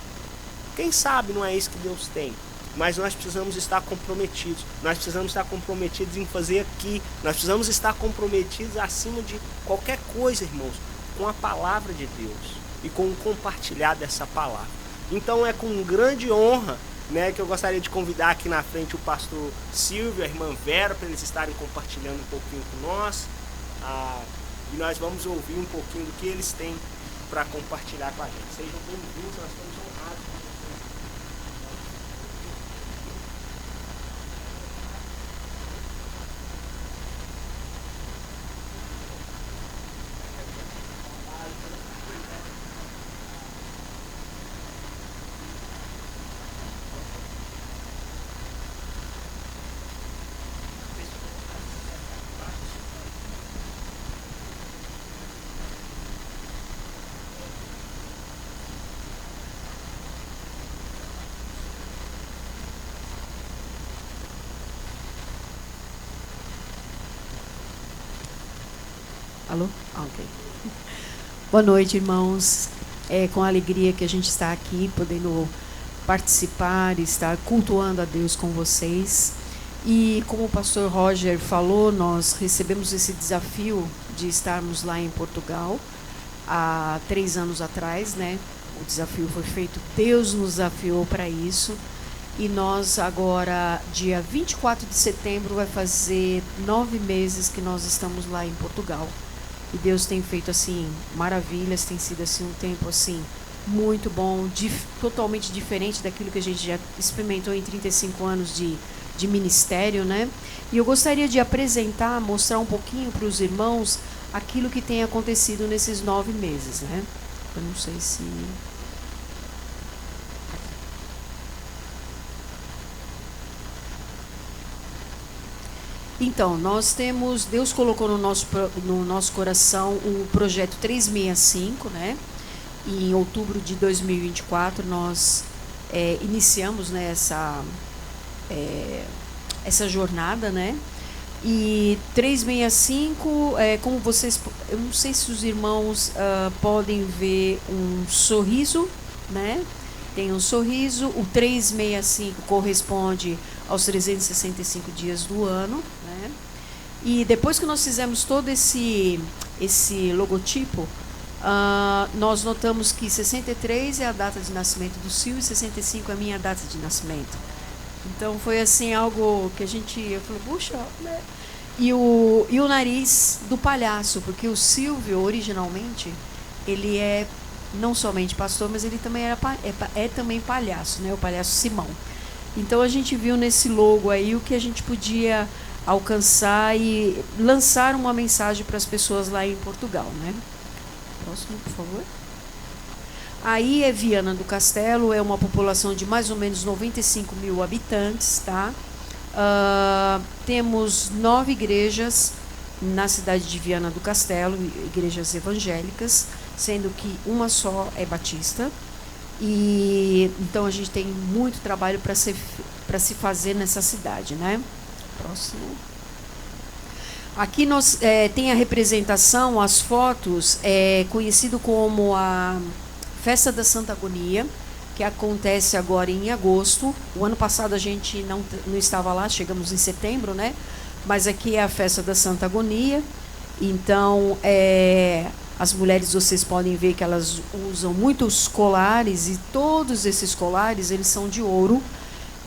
Quem sabe não é isso que Deus tem mas nós precisamos estar comprometidos. Nós precisamos estar comprometidos em fazer aqui. Nós precisamos estar comprometidos acima de qualquer coisa, irmãos, com a palavra de Deus e com o compartilhar dessa palavra. Então é com grande honra, né, que eu gostaria de convidar aqui na frente o pastor Silvio, a irmã Vera, para eles estarem compartilhando um pouquinho com nós. E nós vamos ouvir um pouquinho do que eles têm para compartilhar com a gente. Sejam bem-vindos, nós estamos honrados com vocês. Alô? Ok. Boa noite, irmãos. É com alegria que a gente está aqui, podendo participar, estar cultuando a Deus com vocês. E como o pastor Roger falou, nós recebemos esse desafio de estarmos lá em Portugal há 3 anos atrás, né? O desafio foi feito, Deus nos desafiou para isso. E nós agora, dia 24 de setembro, vai fazer 9 meses que nós estamos lá em Portugal. E Deus tem feito, assim, maravilhas, tem sido, assim, um tempo, assim, muito bom, totalmente diferente daquilo que a gente já experimentou em 35 anos de ministério, né? E eu gostaria de apresentar, mostrar um pouquinho para os irmãos aquilo que tem acontecido nesses 9 meses, né? Eu não sei se... Então, nós temos, Deus colocou no nosso coração o projeto 365, né? E em outubro de 2024 nós iniciamos, né, essa jornada, né? E 365, como vocês, eu não sei se os irmãos podem ver um sorriso, né? Tem um sorriso, o 365 corresponde aos 365 dias do ano, né? E depois que nós fizemos todo esse logotipo, nós notamos que 63 é a data de nascimento do Silvio e 65 é a minha data de nascimento. Então foi assim algo que eu falei, puxa, né? E o nariz do palhaço, porque o Silvio originalmente ele é não somente pastor, mas ele também é também palhaço, né? O palhaço Simão. Então a gente viu nesse logo aí o que a gente podia alcançar e lançar uma mensagem para as pessoas lá em Portugal, né? Próximo, por favor. Aí é Viana do Castelo, é uma população de mais ou menos 95 mil habitantes, tá? Temos 9 igrejas na cidade de Viana do Castelo, igrejas evangélicas, sendo que uma só é batista. E então a gente tem muito trabalho para se fazer nessa cidade, né? Próximo. Aqui nós tem a representação, as fotos, conhecido como a Festa da Santa Agonia, que acontece agora em agosto. O ano passado a gente não estava lá, chegamos em setembro, né? Mas aqui é a Festa da Santa Agonia. Então, as mulheres, vocês podem ver que elas usam muitos colares, e todos esses colares, eles são de ouro,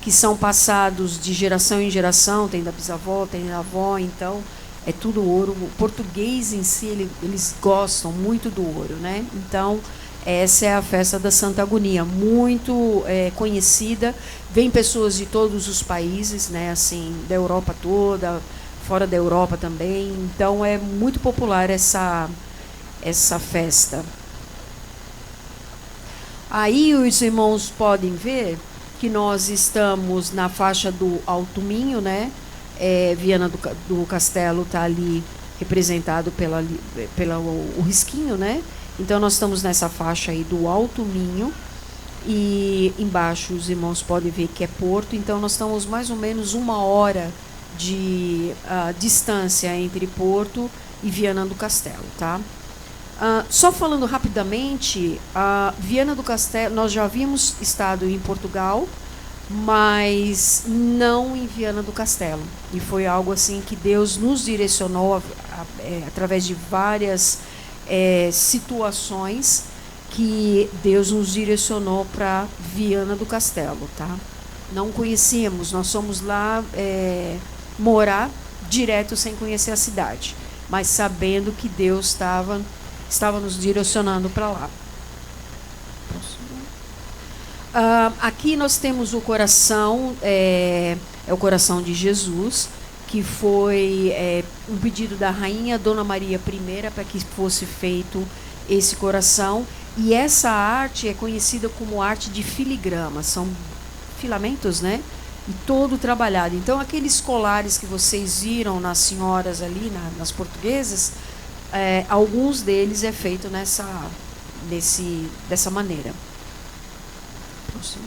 que são passados de geração em geração, tem da bisavó, tem da avó, então é tudo ouro. O português em si, eles gostam muito do ouro, né? Então, essa é a Festa da Santa Agonia, muito conhecida, vem pessoas de todos os países, né? Assim, da Europa toda, fora da Europa também, então é muito popular essa festa. Aí os irmãos podem ver que nós estamos na faixa do Alto Minho, né? Viana do Castelo está ali representado pelo risquinho, né? Então nós estamos nessa faixa aí do Alto Minho, e embaixo os irmãos podem ver que é Porto. Então nós estamos mais ou menos 1 hora de distância entre Porto e Viana do Castelo, tá? Só falando rapidamente, Viana do Castelo, nós já havíamos estado em Portugal mas não em Viana do Castelo. E foi algo assim que Deus nos direcionou através de várias situações que Deus nos direcionou para Viana do Castelo, tá? Não conhecíamos, nós fomos lá morar direto sem conhecer a cidade, mas sabendo que Deus estava nos direcionando para lá. Aqui nós temos o coração, é o coração de Jesus, que foi um pedido da rainha Dona Maria I para que fosse feito esse coração. E essa arte é conhecida como arte de filigrama, são filamentos, né? E todo trabalhado. Então, aqueles colares que vocês viram nas senhoras ali, nas portuguesas, alguns deles é feito dessa maneira. Próximo.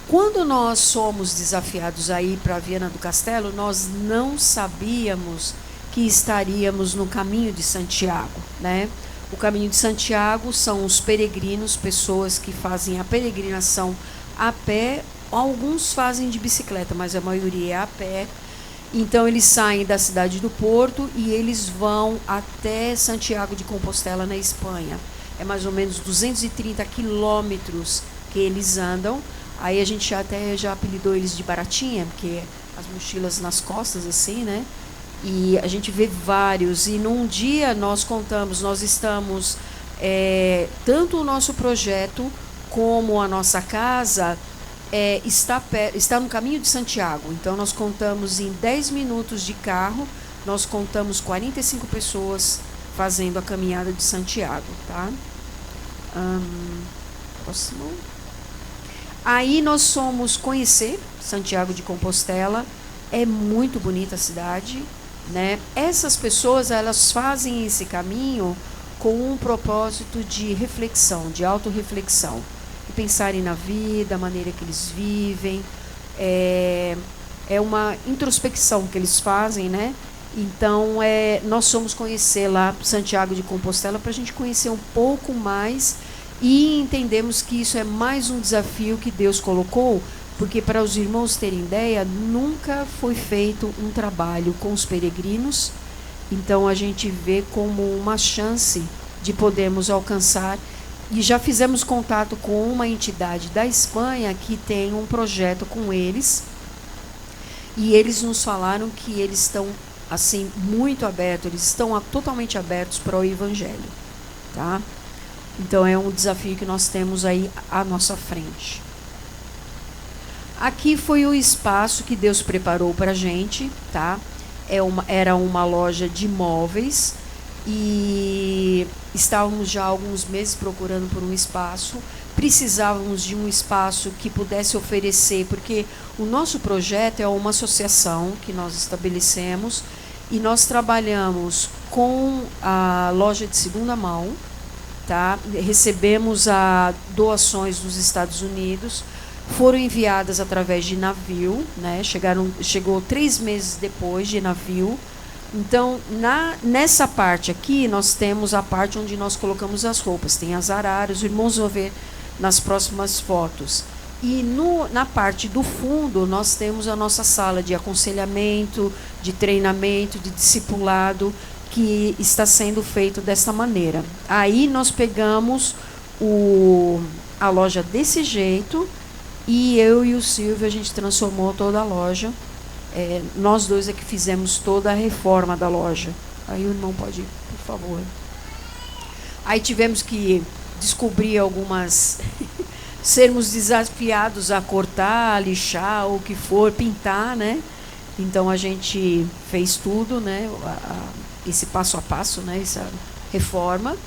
Quando nós somos desafiados a ir para Viana do Castelo, nós não sabíamos que estaríamos no caminho de Santiago, né? O caminho de Santiago são os peregrinos, pessoas que fazem a peregrinação a pé. Alguns fazem de bicicleta, mas a maioria é a pé. Então, eles saem da cidade do Porto e eles vão até Santiago de Compostela, na Espanha. É mais ou menos 230 quilômetros que eles andam. Aí a gente já apelidou eles de baratinha, porque as mochilas nas costas, assim, né? E a gente vê vários. E num dia nós estamos, tanto o nosso projeto como a nossa casa está no caminho de Santiago. Então nós contamos em 10 minutos de carro, nós contamos 45 pessoas fazendo a caminhada de Santiago, tá? Próximo. Aí nós fomos conhecer Santiago de Compostela. É muito bonita a cidade, né? Essas pessoas, elas fazem esse caminho com um propósito de reflexão, de autorreflexão, de pensarem na vida, a maneira que eles vivem. É uma introspecção que eles fazem, né? Então, nós fomos conhecer lá Santiago de Compostela para a gente conhecer um pouco mais e entendemos que isso é mais um desafio que Deus colocou, porque, para os irmãos terem ideia, nunca foi feito um trabalho com os peregrinos. Então, a gente vê como uma chance de podermos alcançar. E já fizemos contato com uma entidade da Espanha que tem um projeto com eles. E eles nos falaram que eles estão, assim, muito abertos, eles estão totalmente abertos para o Evangelho, tá? Então, é um desafio que nós temos aí à nossa frente. Aqui foi o espaço que Deus preparou para a gente, tá? Era uma loja de móveis e estávamos já há alguns meses procurando por um espaço. Precisávamos de um espaço que pudesse oferecer, porque o nosso projeto é uma associação que nós estabelecemos e nós trabalhamos com a loja de segunda mão, tá? Recebemos doações dos Estados Unidos, foram enviadas através de navio, né? Chegou 3 meses depois de navio. Então, nessa parte aqui, nós temos a parte onde nós colocamos as roupas. Tem as araras, os irmãos vão ver nas próximas fotos. E na parte do fundo, nós temos a nossa sala de aconselhamento, de treinamento, de discipulado, que está sendo feito dessa maneira. Aí nós pegamos a loja desse jeito, e eu e o Silvio, a gente transformou toda a loja. Nós dois é que fizemos toda a reforma da loja. Aí o irmão pode ir, por favor. Aí tivemos que descobrir algumas... sermos desafiados a cortar, lixar, ou o que for, pintar, né? Então a gente fez tudo, né? Esse passo a passo, né? Essa reforma.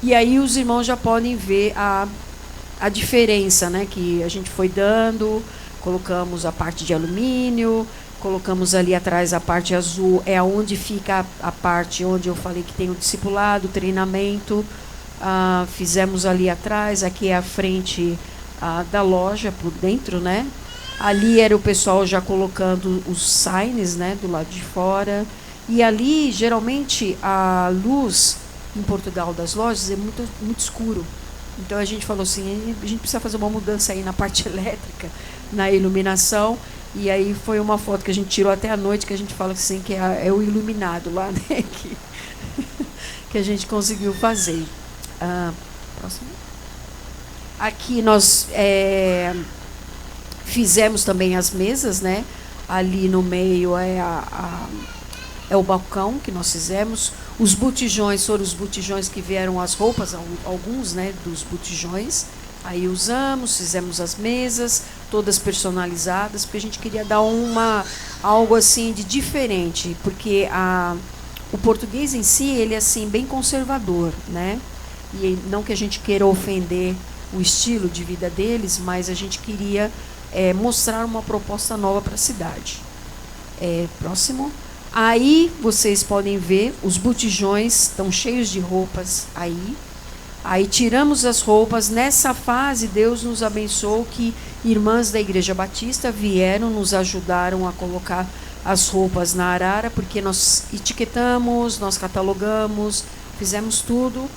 E aí os irmãos já podem ver a diferença, né? Que a gente foi dando. Colocamos a parte de alumínio, colocamos ali atrás a parte azul, é onde fica a parte onde eu falei que tem o discipulado, o treinamento. Fizemos ali atrás, aqui é a frente da loja, por dentro, né? Ali era o pessoal já colocando os signs, né, do lado de fora. E ali, geralmente, a luz em Portugal das lojas é muito, muito escuro. Então a gente falou assim, a gente precisa fazer uma mudança aí na parte elétrica, na iluminação. E aí foi uma foto que a gente tirou até à noite, que a gente fala assim, que é o iluminado lá, né? Que a gente conseguiu fazer. Próximo. Aqui nós fizemos também as mesas, né? Ali no meio é o balcão que nós fizemos. Os botijões foram os botijões que vieram as roupas, alguns, né, dos botijões. Aí usamos, fizemos as mesas, todas personalizadas, porque a gente queria dar algo assim de diferente, porque o português em si, ele é assim, bem conservador, né? E não que a gente queira ofender o estilo de vida deles, mas a gente queria mostrar uma proposta nova para a cidade. Próximo. Aí vocês podem ver, os botijões estão cheios de roupas aí. Aí tiramos as roupas. Nessa fase, Deus nos abençoou que irmãs da Igreja Batista vieram, nos ajudaram a colocar as roupas na arara, porque nós etiquetamos, nós catalogamos, fizemos tudo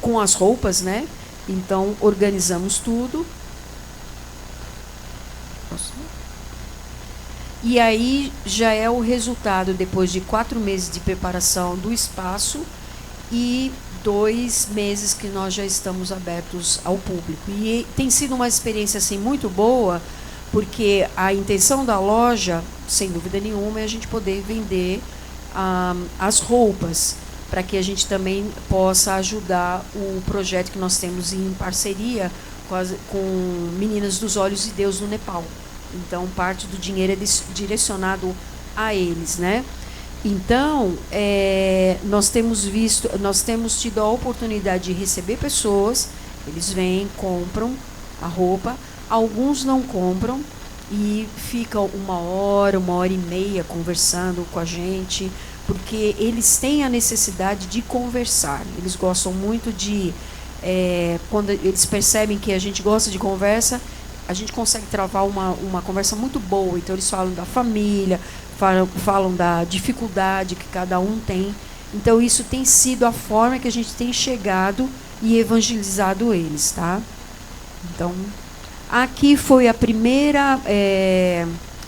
com as roupas, né? Então, organizamos tudo. E aí já é o resultado, depois de 4 meses de preparação do espaço e 2 meses que nós já estamos abertos ao público. E tem sido uma experiência assim, muito boa, porque a intenção da loja, sem dúvida nenhuma, é a gente poder vender as roupas, para que a gente também possa ajudar o projeto que nós temos em parceria com Meninas dos Olhos de Deus no Nepal. Então, parte do dinheiro é direcionado a eles, né? Então, nós temos tido a oportunidade de receber pessoas, eles vêm, compram a roupa, alguns não compram e ficam 1 hora, 1 hora e meia conversando com a gente, porque eles têm a necessidade de conversar. Eles gostam muito de, quando eles percebem que a gente gosta de conversa, a gente consegue travar uma conversa muito boa. Então, eles falam da família, falam da dificuldade que cada um tem. Então, isso tem sido a forma que a gente tem chegado e evangelizado eles, tá? Então, aqui foi a primeira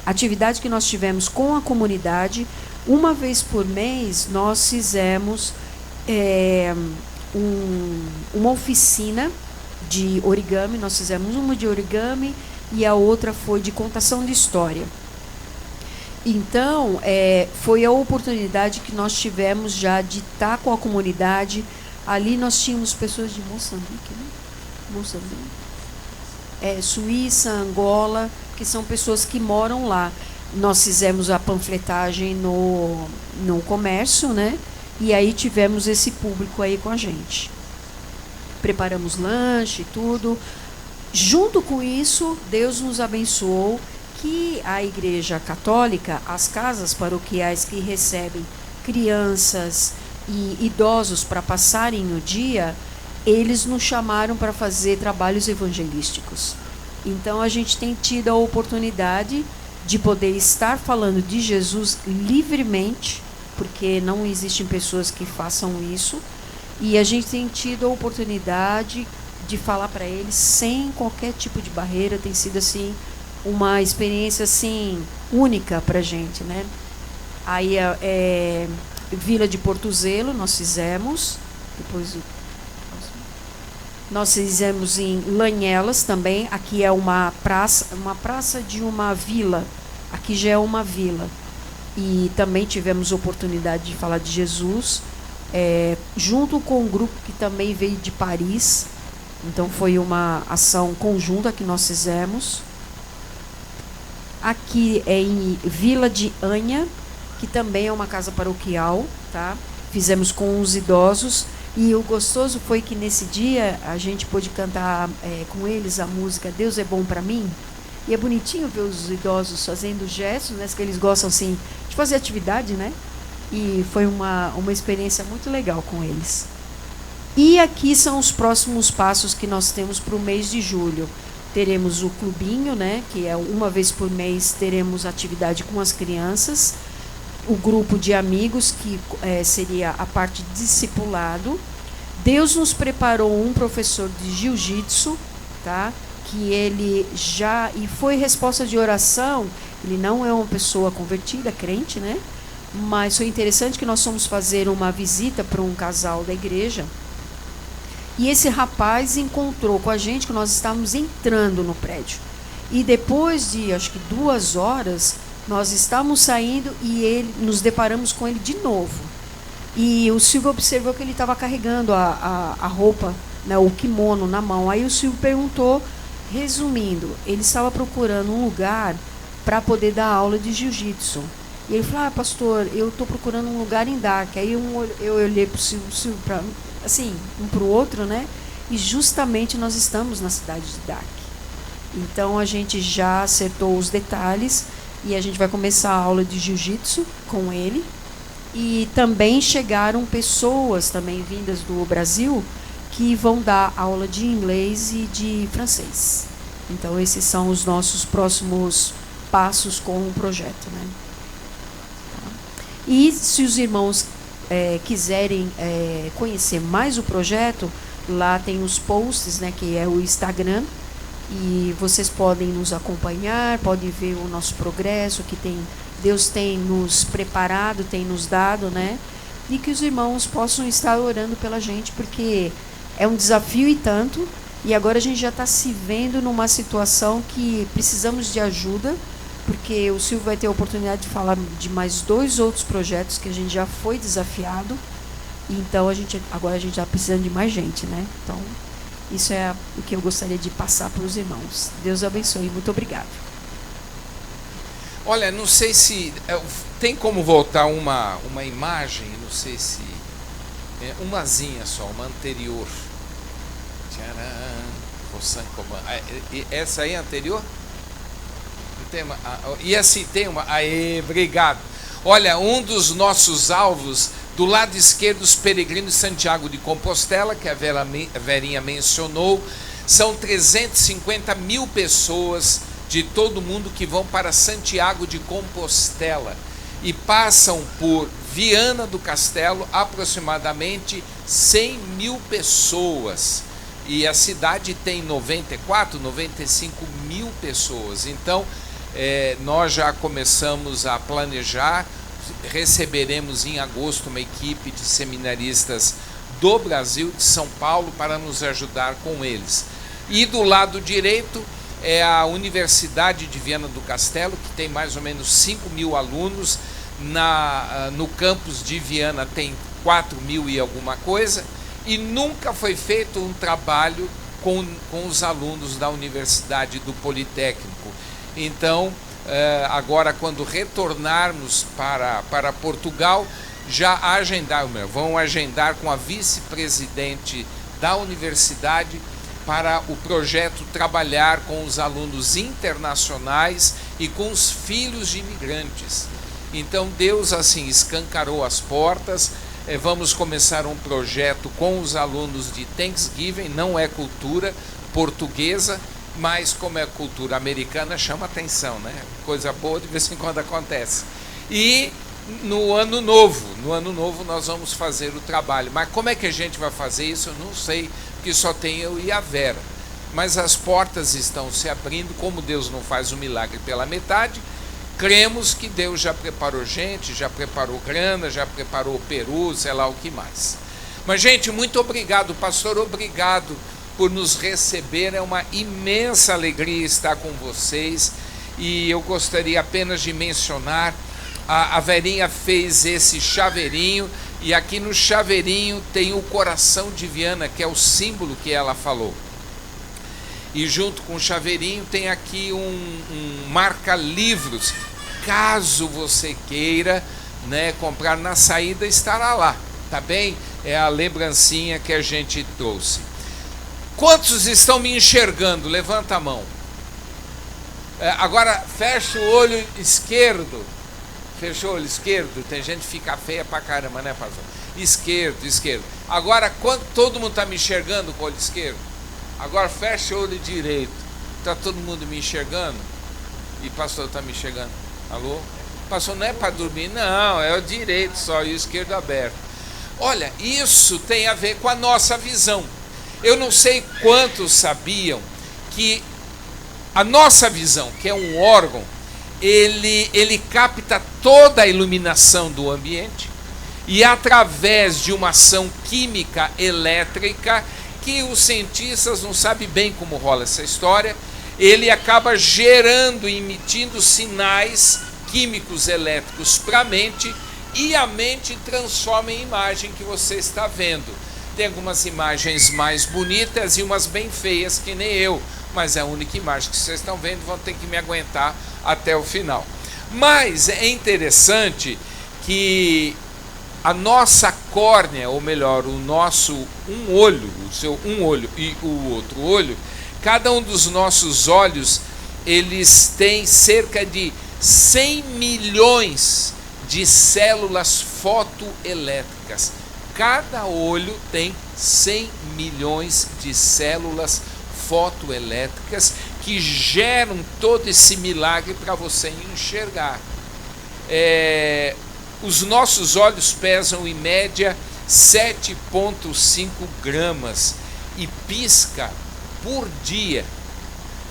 atividade que nós tivemos com a comunidade. Uma vez por mês, nós fizemos uma oficina de origami. Nós fizemos uma de origami e a outra foi de contação de história. Então, foi a oportunidade que nós tivemos já de estar com a comunidade. Ali nós tínhamos pessoas de Moçambique, né? Suíça, Angola, que são pessoas que moram lá. Nós fizemos a panfletagem no comércio, né? E aí tivemos esse público aí com a gente. Preparamos lanche e tudo. Junto com isso, Deus nos abençoou que a Igreja Católica, as casas paroquiais que recebem crianças e idosos para passarem o dia, eles nos chamaram para fazer trabalhos evangelísticos. Então, a gente tem tido a oportunidade de poder estar falando de Jesus livremente, porque não existem pessoas que façam isso, e a gente tem tido a oportunidade de falar para eles sem qualquer tipo de barreira. Tem sido assim uma experiência assim única para a gente, né? Aí Vila de Portuzelo nós fizemos, depois nós fizemos em Lanhelas também. Aqui é uma praça de uma vila. Aqui já é uma vila. E também tivemos oportunidade de falar de Jesus, junto com um grupo que também veio de Paris. Então foi uma ação conjunta que nós fizemos. Aqui é em Vila de Anha, que também é uma casa paroquial, tá? Fizemos com os idosos. E o gostoso foi que nesse dia a gente pôde cantar com eles a música Deus é Bom Para Mim. E é bonitinho ver os idosos fazendo gestos, né, que eles gostam assim de fazer atividade, né? E foi uma experiência muito legal com eles. E aqui são os próximos passos que nós temos para o mês de julho. Teremos o clubinho, né, que é uma vez por mês teremos atividade com as crianças. O grupo de amigos, que seria a parte de discipulado. Deus nos preparou um professor de jiu-jitsu, tá? Que ele já, e foi resposta de oração. Ele não é uma pessoa convertida, crente, né? Mas foi interessante que nós fomos fazer uma visita para um casal da igreja. E esse rapaz encontrou com a gente, que nós estávamos entrando no prédio. E depois de, acho que 2 horas, nós estávamos saindo e nos deparamos com ele de novo. E o Silvio observou que ele estava carregando a roupa, né, o kimono na mão. Aí o Silvio perguntou, resumindo, ele estava procurando um lugar para poder dar aula de jiu-jitsu. E ele falou, pastor, eu estou procurando um lugar em Dark. Aí eu olhei para o Silvio, assim, um para o outro, né? E justamente nós estamos na cidade de Dark. Então a gente já acertou os detalhes e a gente vai começar a aula de jiu-jitsu com ele. E também chegaram pessoas também vindas do Brasil que vão dar aula de inglês e de francês. Então esses são os nossos próximos passos com o projeto, né? E se os irmãos quiserem conhecer mais o projeto, lá tem os posts, né, que é o Instagram, e vocês podem nos acompanhar, podem ver o nosso progresso, que Deus tem nos preparado, tem nos dado, né? E que os irmãos possam estar orando pela gente, porque é um desafio e tanto, e agora a gente já está se vendo numa situação que precisamos de ajuda, porque o Silvio vai ter a oportunidade de falar de mais 2 outros projetos que a gente já foi desafiado. Então agora a gente está precisando de mais gente, né? Então isso é o que eu gostaria de passar para os irmãos. Deus abençoe. Muito obrigado. Olha, não sei se tem como voltar uma imagem, não sei se umazinha só, uma anterior. Tcharam, essa aí é anterior? E assim tem uma. Aê, obrigado. Olha, um dos nossos alvos, do lado esquerdo, os peregrinos de Santiago de Compostela, que a Verinha mencionou, são 350 mil pessoas de todo mundo que vão para Santiago de Compostela e passam por Viana do Castelo, aproximadamente 100 mil pessoas. E a cidade tem 94, 95 mil pessoas. Então, nós já começamos a planejar, receberemos em agosto uma equipe de seminaristas do Brasil, de São Paulo, para nos ajudar com eles. E do lado direito é a Universidade de Viana do Castelo, que tem mais ou menos 5 mil alunos, no campus de Viana tem 4 mil e alguma coisa, e nunca foi feito um trabalho com os alunos da Universidade do Politécnico. Então, agora quando retornarmos para Portugal, vão agendar com a vice-presidente da universidade para o projeto trabalhar com os alunos internacionais e com os filhos de imigrantes. Então Deus assim escancarou as portas. Vamos começar um projeto com os alunos de Thanksgiving, não é cultura portuguesa, mas como é cultura americana, chama atenção, né? Coisa boa de vez em quando acontece. E no ano novo nós vamos fazer o trabalho. Mas como é que a gente vai fazer isso? Eu não sei, porque só tem eu e a Vera. Mas as portas estão se abrindo, como Deus não faz o milagre pela metade, cremos que Deus já preparou gente, já preparou grana, já preparou peru, sei lá o que mais. Mas, gente, muito obrigado, pastor, obrigado por nos receber, é uma imensa alegria estar com vocês, e eu gostaria apenas de mencionar, a Verinha fez esse chaveirinho, e aqui no chaveirinho tem o coração de Viana, que é o símbolo que ela falou. E junto com o chaveirinho tem aqui um marca-livros, caso você queira, né, comprar na saída, estará lá, tá bem? É a lembrancinha que a gente trouxe. Quantos estão me enxergando? Levanta a mão. Agora fecha o olho esquerdo. Fechou o olho esquerdo? Tem gente que fica feia pra caramba, né, pastor? Esquerdo. Agora, quando todo mundo está me enxergando com o olho esquerdo? Agora fecha o olho direito. Está todo mundo me enxergando? E pastor está me enxergando? Alô? Pastor, não é para dormir? Não, é o direito só, e o esquerdo aberto. Olha, isso tem a ver com a nossa visão. Eu não sei quantos sabiam que a nossa visão, que é um órgão, ele capta toda a iluminação do ambiente e através de uma ação química elétrica, que os cientistas não sabem bem como rola essa história, ele acaba gerando e emitindo sinais químicos elétricos para a mente, e a mente transforma em imagem que você está vendo. Tem algumas imagens mais bonitas e umas bem feias, que nem eu, mas é a única imagem que vocês estão vendo, vão ter que me aguentar até o final. Mas é interessante que a nossa córnea, ou melhor, o nosso um olho, o seu um olho e o outro olho, cada um dos nossos olhos, eles têm cerca de 100 milhões de células fotoelétricas. Cada olho tem 100 milhões de células fotoelétricas que geram todo esse milagre para você enxergar. Os nossos olhos pesam em média 7,5 gramas e pisca por dia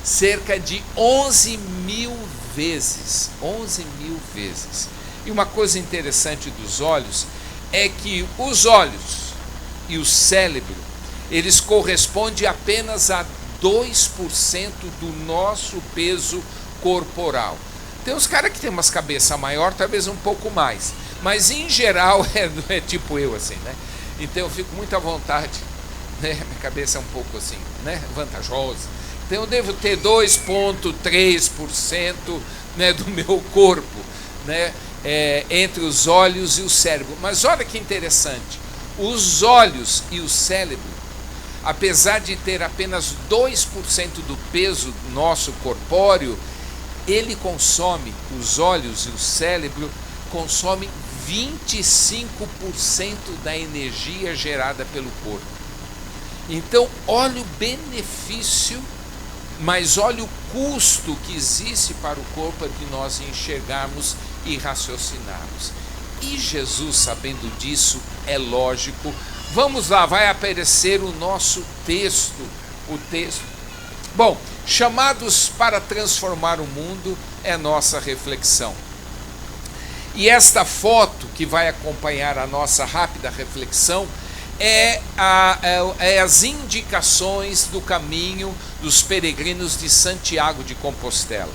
cerca de 11 mil vezes. 11 mil vezes. E uma coisa interessante dos olhos é que os olhos e o cérebro, eles correspondem apenas a 2% do nosso peso corporal. Tem uns caras que tem umas cabeças maior, talvez um pouco mais, mas em geral é tipo eu assim, né? Então eu fico muito à vontade, né? Minha cabeça é um pouco assim, né? Vantajosa. Então eu devo ter 2,3%, né, do meu corpo, né? Entre os olhos e o cérebro. Mas olha que interessante, os olhos e o cérebro, apesar de ter apenas 2% do peso nosso corpóreo, ele consome, os olhos e o cérebro consomem 25% da energia gerada pelo corpo. Então olha o benefício, mas olha o custo que existe para o corpo de nós enxergarmos e raciocinarmos. E Jesus, sabendo disso, é lógico. Vamos lá, vai aparecer o nosso texto. O texto. Bom, chamados para transformar o mundo é nossa reflexão. E esta foto que vai acompanhar a nossa rápida reflexão é as indicações do caminho dos peregrinos de Santiago de Compostela.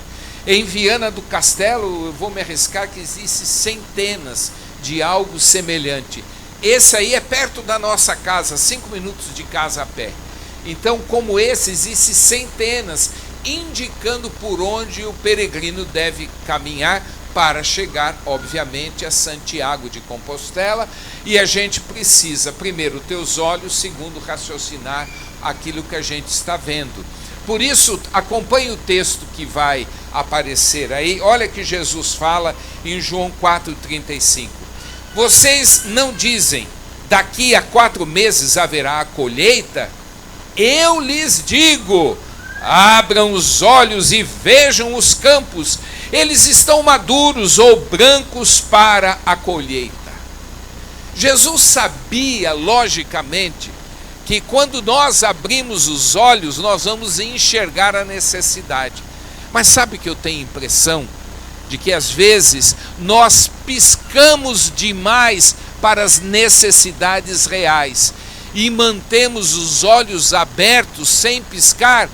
Em Viana do Castelo, eu vou me arriscar que existe centenas de algo semelhante. Esse aí é perto da nossa casa, 5 minutos de casa a pé. Então, como esse, existe centenas, indicando por onde o peregrino deve caminhar para chegar, obviamente, a Santiago de Compostela. E a gente precisa, primeiro, ter os olhos, segundo, raciocinar aquilo que a gente está vendo. Por isso, acompanhe o texto que vai aparecer aí. Olha que Jesus fala em João 4,35. Vocês não dizem, daqui a 4 meses haverá a colheita? Eu lhes digo, abram os olhos e vejam os campos, eles estão maduros ou brancos para a colheita. Jesus sabia, logicamente, que quando nós abrimos os olhos, nós vamos enxergar a necessidade. Mas sabe que eu tenho a impressão de que às vezes nós piscamos demais para as necessidades reais e mantemos os olhos abertos sem piscar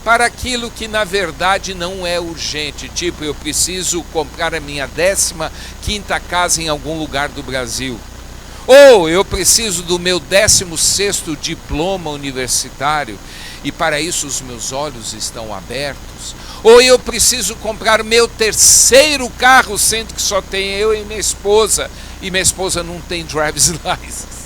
para aquilo que na verdade não é urgente. Tipo, eu preciso comprar a minha 15ª casa em algum lugar do Brasil. Ou eu preciso do meu 16º diploma universitário e para isso os meus olhos estão abertos. Ou eu preciso comprar meu 3º carro, sendo que só tem eu e minha esposa não tem driver's license.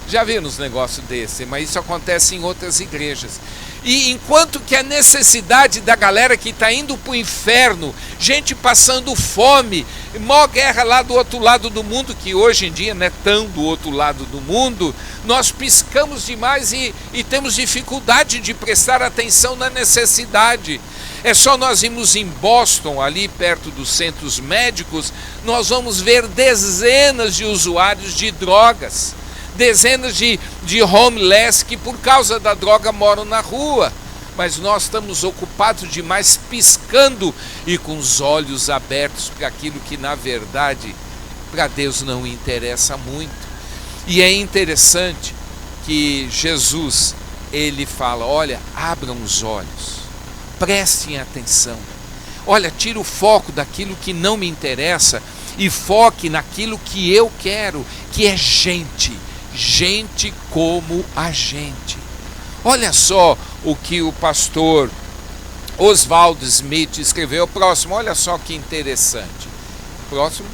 Já vi uns negócios desse, mas isso acontece em outras igrejas. E enquanto que a necessidade da galera que está indo para o inferno, gente passando fome, maior guerra lá do outro lado do mundo, que hoje em dia não é tão do outro lado do mundo, nós piscamos demais e temos dificuldade de prestar atenção na necessidade. É só nós irmos em Boston, ali perto dos centros médicos, nós vamos ver dezenas de usuários de drogas. dezenas de homeless que por causa da droga moram na rua. Mas nós estamos ocupados demais piscando e com os olhos abertos para aquilo que na verdade para Deus não interessa muito. E é interessante que Jesus, ele fala, olha, abram os olhos, prestem atenção. Olha, tira o foco daquilo que não me interessa e foque naquilo que eu quero, que é gente como a gente. Olha só o que o pastor Oswald Smith escreveu. Próximo, olha só que interessante. Próximo,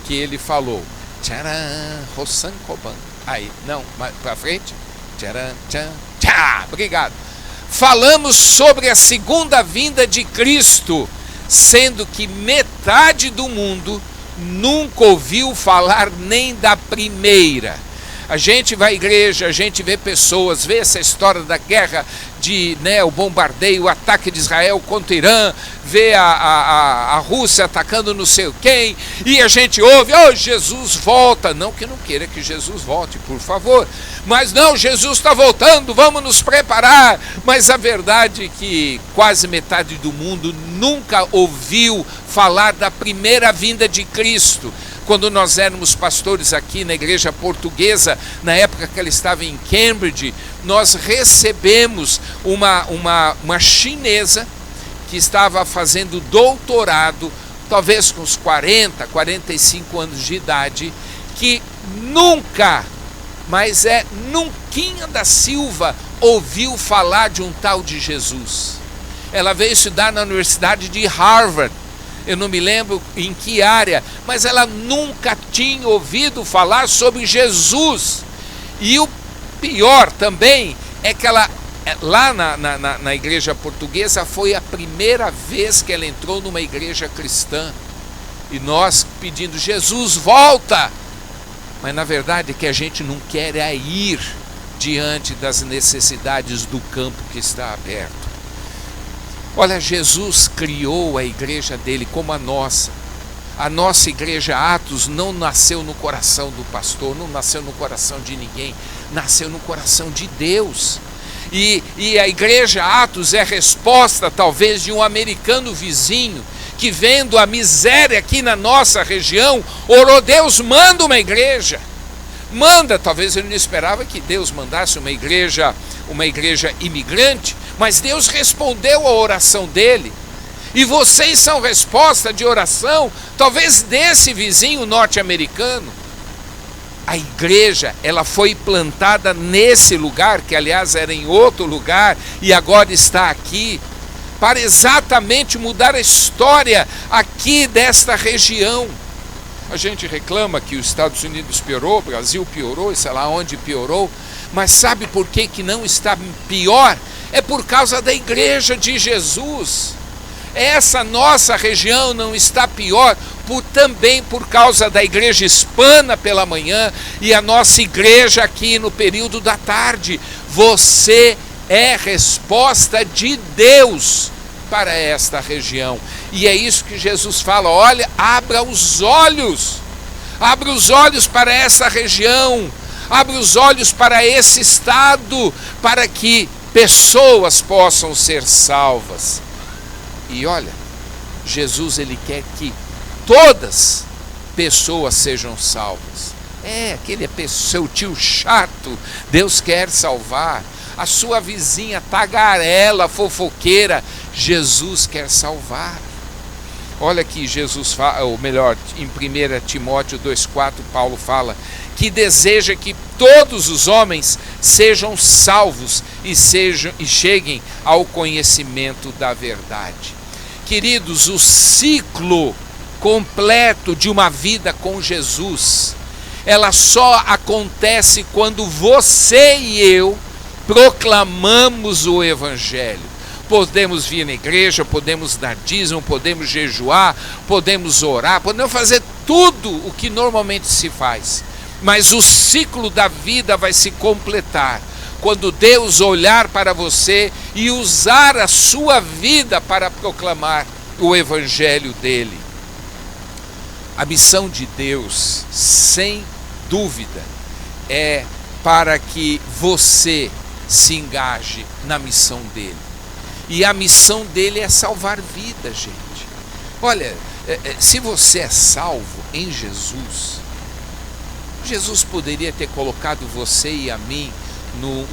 que ele falou. Tcharam, Rossan Koban. Aí, não, para frente. Tcharam, tchan, tchá. Obrigado. Falamos sobre a segunda vinda de Cristo, sendo que metade do mundo nunca ouviu falar nem da primeira. A gente vai à igreja, a gente vê pessoas, vê essa história da guerra, o bombardeio, o ataque de Israel contra o Irã, vê a Rússia atacando não sei quem, e a gente ouve, Jesus volta. Não que não queira que Jesus volte, por favor, mas não, Jesus está voltando, vamos nos preparar. Mas a verdade é que quase metade do mundo nunca ouviu falar da primeira vinda de Cristo. Quando nós éramos pastores aqui na igreja portuguesa, na época que ela estava em Cambridge, nós recebemos uma chinesa que estava fazendo doutorado, talvez com uns 40, 45 anos de idade, que nunca, mas nunquinha da Silva, ouviu falar de um tal de Jesus. Ela veio estudar na Universidade de Harvard. Eu não me lembro em que área, mas ela nunca tinha ouvido falar sobre Jesus. E o pior também é que ela, lá na igreja portuguesa, foi a primeira vez que ela entrou numa igreja cristã. E nós pedindo, Jesus, volta! Mas na verdade que a gente não quer é ir diante das necessidades do campo que está aberto. Olha, Jesus criou a igreja dele como a nossa. A nossa igreja Atos não nasceu no coração do pastor, não nasceu no coração de ninguém, nasceu no coração de Deus. E a igreja Atos é resposta talvez de um americano vizinho que, vendo a miséria aqui na nossa região, orou, Deus, manda uma igreja. Manda, talvez ele não esperava que Deus mandasse uma igreja imigrante, mas Deus respondeu à oração dele. E vocês são resposta de oração, talvez desse vizinho norte-americano. A igreja, ela foi plantada nesse lugar, que aliás era em outro lugar, e agora está aqui, para exatamente mudar a história aqui desta região. A gente reclama que os Estados Unidos piorou, o Brasil piorou, e sei lá onde piorou, mas sabe por que não está pior? É por causa da igreja de Jesus. Essa nossa região não está pior também por causa da igreja hispana pela manhã e a nossa igreja aqui no período da tarde. Você é resposta de Deus para esta região. E é isso que Jesus fala, olha, abra os olhos para essa região, abra os olhos para esse estado, para que pessoas possam ser salvas. E olha, Jesus, ele quer que todas pessoas sejam salvas. Aquele seu tio chato, Deus quer salvar. A sua vizinha tagarela, fofoqueira, Jesus quer salvar. Olha que Jesus fala, ou melhor, em 1 Timóteo 2,4, Paulo fala que deseja que todos os homens sejam salvos e cheguem ao conhecimento da verdade. Queridos, o ciclo completo de uma vida com Jesus, ela só acontece quando você e eu proclamamos o Evangelho. Podemos vir na igreja, podemos dar dízimo, podemos jejuar, podemos orar, podemos fazer tudo o que normalmente se faz. Mas o ciclo da vida vai se completar quando Deus olhar para você e usar a sua vida para proclamar o Evangelho dele. A missão de Deus, sem dúvida, é para que você se engaje na missão dele. E a missão dele é salvar vidas, gente. Olha, se você é salvo em Jesus, Jesus poderia ter colocado você e a mim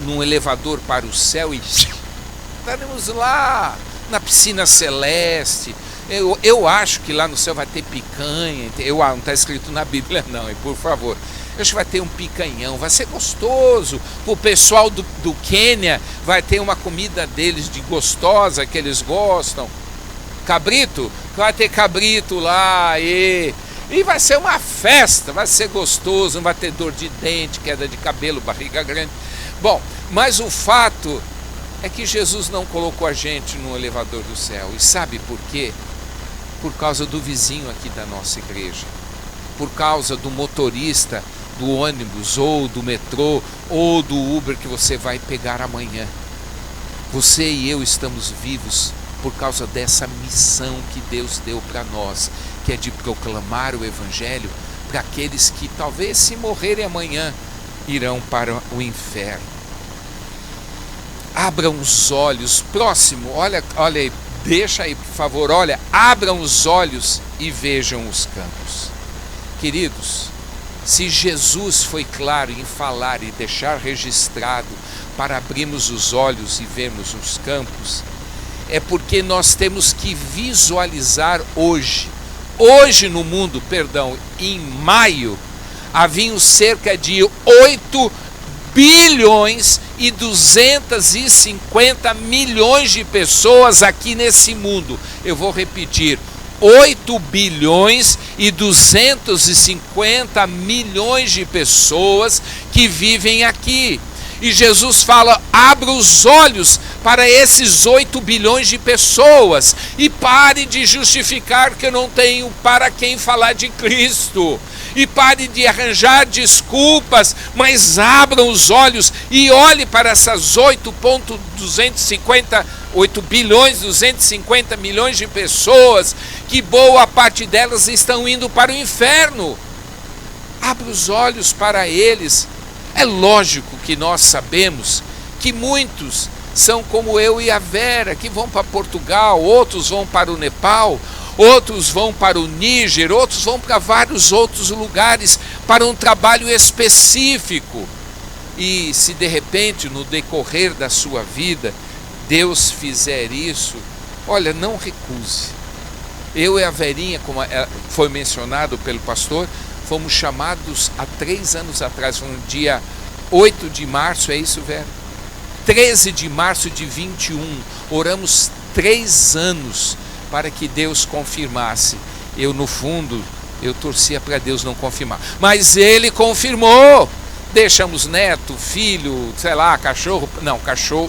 num elevador para o céu e estaremos lá na piscina celeste. Eu acho que lá no céu vai ter picanha. Não está escrito na Bíblia não, por favor. Eu acho que vai ter um picanhão, vai ser gostoso. O pessoal do Quênia vai ter uma comida deles de gostosa que eles gostam. Cabrito, vai ter cabrito lá e vai ser uma festa, vai ser gostoso, não vai ter dor de dente, queda de cabelo, barriga grande. Bom, mas o fato é que Jesus não colocou a gente no elevador do céu. E sabe por quê? Por causa do vizinho aqui da nossa igreja, por causa do motorista do ônibus ou do metrô ou do Uber que você vai pegar amanhã. Você e eu estamos vivos por causa dessa missão que Deus deu para nós, que é de proclamar o Evangelho para aqueles que talvez, se morrerem amanhã, irão para o inferno. Abram os olhos. Próximo, olha aí, deixa aí por favor, olha, abram os olhos e vejam os campos. Queridos, se Jesus foi claro em falar e deixar registrado para abrirmos os olhos e vermos os campos, é porque nós temos que visualizar hoje no mundo, em maio, haviam cerca de 8 bilhões e 250 milhões de pessoas aqui nesse mundo. Eu vou repetir, 8 bilhões e 250 milhões de pessoas que vivem aqui. E Jesus fala, abra os olhos para esses 8 bilhões de pessoas e pare de justificar que eu não tenho para quem falar de Cristo. E pare de arranjar desculpas, mas abram os olhos e olhe para essas 8 bilhões 250 milhões de pessoas, que boa parte delas estão indo para o inferno. Abra os olhos para eles. É lógico que nós sabemos que muitos são como eu e a Vera, que vão para Portugal, outros vão para o Nepal, outros vão para o Níger, outros vão para vários outros lugares para um trabalho específico. E se de repente, no decorrer da sua vida, Deus fizer isso, olha, não recuse. Eu e a Verinha, como foi mencionado pelo pastor, fomos chamados há 3 anos atrás, foi no dia 8 de março, é isso, Vera? 13 de março de 21, oramos 3 anos para que Deus confirmasse. Eu, no fundo, eu torcia para Deus não confirmar, mas Ele confirmou. Deixamos neto, filho, sei lá, cachorro, não,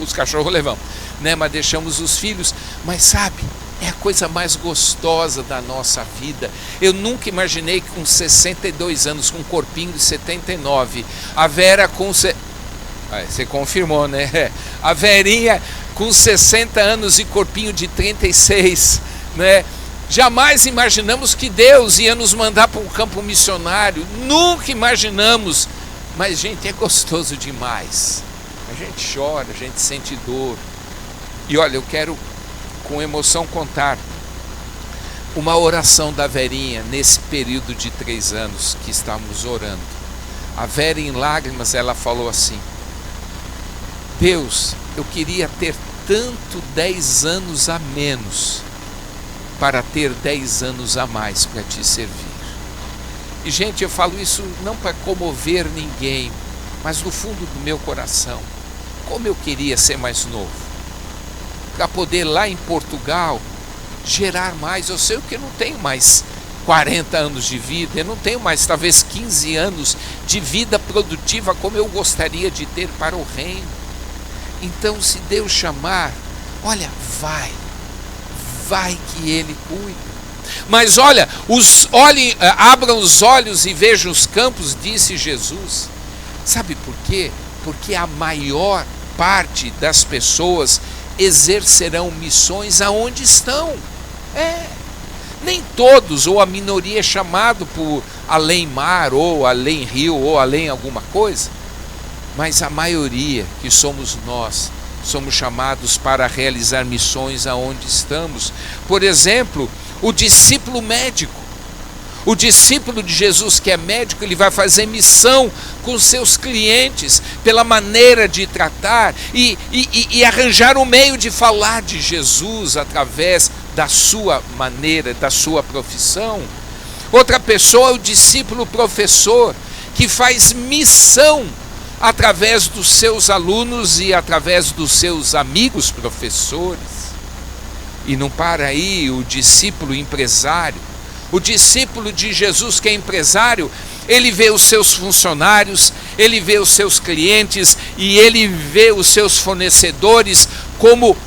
os cachorros levamos, né? Mas deixamos os filhos, mas sabe, é a coisa mais gostosa da nossa vida. Eu nunca imaginei que com 62 anos, com um corpinho de 79, a Vera com... Você confirmou, né? A Verinha com 60 anos e corpinho de 36, né? Jamais imaginamos que Deus ia nos mandar para um campo missionário. Nunca imaginamos. Mas, gente, é gostoso demais. A gente chora, a gente sente dor. E olha, eu quero com emoção contar uma oração da Verinha nesse período de 3 anos que estávamos orando. A Vera, em lágrimas, ela falou assim: Deus, eu queria ter tanto 10 anos a menos para ter 10 anos a mais para te servir. E, gente, eu falo isso não para comover ninguém, mas do fundo do meu coração. Como eu queria ser mais novo, para poder lá em Portugal gerar mais. Eu sei que eu não tenho mais 40 anos de vida, eu não tenho mais talvez 15 anos de vida produtiva como eu gostaria de ter para o reino. Então, se Deus chamar, olha, vai que Ele cuida. Mas olha, abram os olhos e vejam os campos, disse Jesus. Sabe por quê? Porque a maior parte das pessoas exercerão missões aonde estão. Nem todos, ou a minoria é chamado por além mar, ou além rio, ou além alguma coisa. mas a maioria, que somos nós, somos chamados para realizar missões aonde estamos. Por exemplo, o discípulo médico. O discípulo de Jesus que é médico, ele vai fazer missão com seus clientes pela maneira de tratar e arranjar um meio de falar de Jesus através da sua maneira, da sua profissão. Outra pessoa é o discípulo professor, que faz missão através dos seus alunos e através dos seus amigos professores. E não para aí o discípulo empresário. O discípulo de Jesus que é empresário, ele vê os seus funcionários, ele vê os seus clientes e ele vê os seus fornecedores como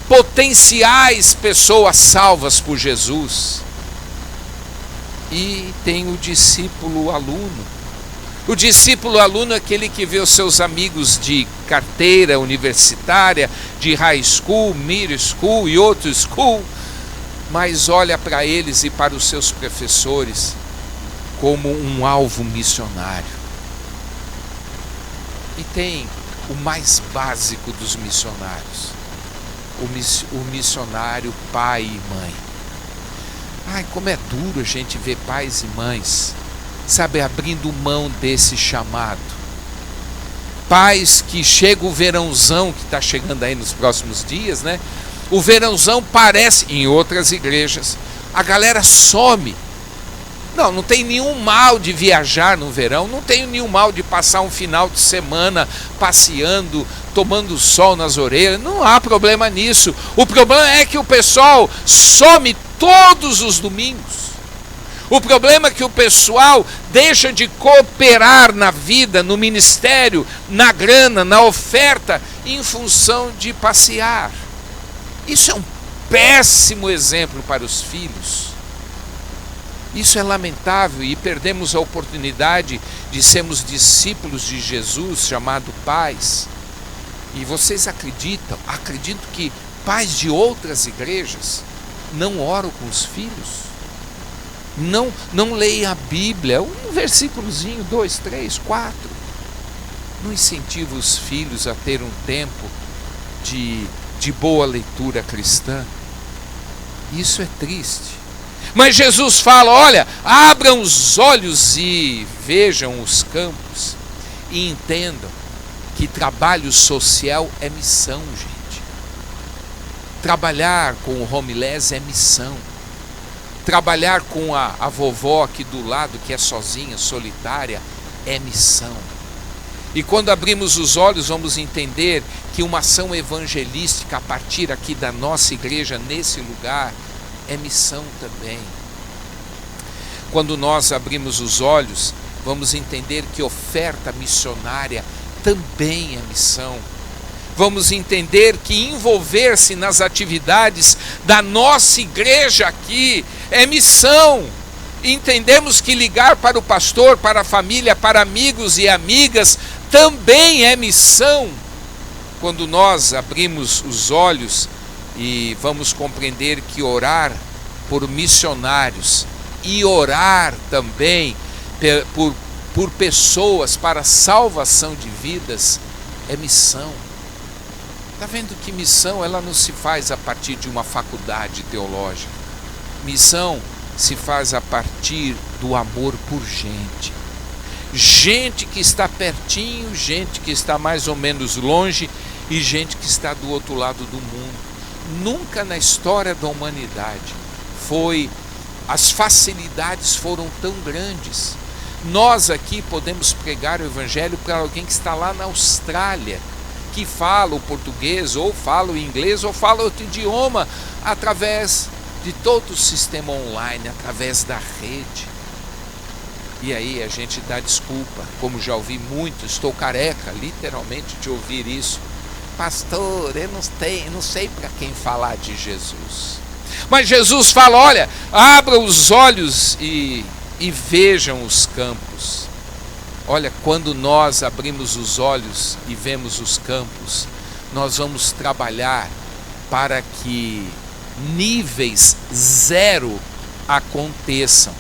potenciais pessoas salvas por Jesus. E tem o discípulo aluno. O discípulo aluno é aquele que vê os seus amigos de carteira universitária, de high school, middle school e outro school, mas olha para eles e para os seus professores como um alvo missionário. E tem o mais básico dos missionários, o missionário pai e mãe. Ai, como é duro a gente ver pais e mães, sabe, abrindo mão desse chamado. Pais que chega o verãozão, que está chegando aí nos próximos dias, né? O verãozão parece, em outras igrejas, a galera some. Não tem nenhum mal de viajar no verão, não tem nenhum mal de passar um final de semana passeando, tomando sol nas orelhas, não há problema nisso. O problema é que o pessoal some todos os domingos. O problema é que o pessoal deixa de cooperar na vida, no ministério, na grana, na oferta, em função de passear. Isso é um péssimo exemplo para os filhos. Isso é lamentável e perdemos a oportunidade de sermos discípulos de Jesus, chamado pais. E vocês acreditam que pais de outras igrejas não oram com os filhos? Não leem a Bíblia, um versículozinho, 2, 3, 4. Não incentiva os filhos a ter um tempo de boa leitura cristã. Isso é triste. Mas Jesus fala, olha, abram os olhos e vejam os campos e entendam que trabalho social é missão, gente. Trabalhar com o homeless é missão. Trabalhar com a vovó aqui do lado, que é sozinha, solitária, é missão. E quando abrimos os olhos, vamos entender que uma ação evangelística a partir aqui da nossa igreja, nesse lugar, é missão também. Quando nós abrimos os olhos, vamos entender que oferta missionária também é missão. Vamos entender que envolver-se nas atividades da nossa igreja aqui é missão. Entendemos que ligar para o pastor, para a família, para amigos e amigas também é missão. Quando nós abrimos os olhos e vamos compreender que orar por missionários e orar também por pessoas para a salvação de vidas é missão. Está vendo que missão ela não se faz a partir de uma faculdade teológica. Missão se faz a partir do amor por gente. Gente que está pertinho, gente que está mais ou menos longe e gente que está do outro lado do mundo. Nunca na história da humanidade as facilidades foram tão grandes. Nós aqui podemos pregar o evangelho para alguém que está lá na Austrália, que fala o português, ou fala o inglês, ou fala outro idioma, através de todo o sistema online, através da rede. E aí a gente dá desculpa, como já ouvi muito, estou careca, literalmente, de ouvir isso. Pastor, eu não sei para quem falar de Jesus. Mas Jesus fala, olha, abra os olhos e vejam os campos. Olha, quando nós abrimos os olhos e vemos os campos, nós vamos trabalhar para que níveis zero aconteçam.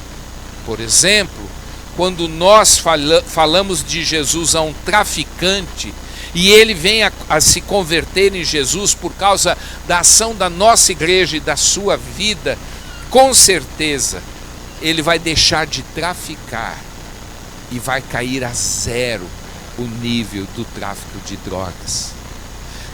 Por exemplo, quando nós falamos de Jesus a um traficante e ele vem a se converter em Jesus por causa da ação da nossa igreja e da sua vida, com certeza ele vai deixar de traficar e vai cair a zero o nível do tráfico de drogas.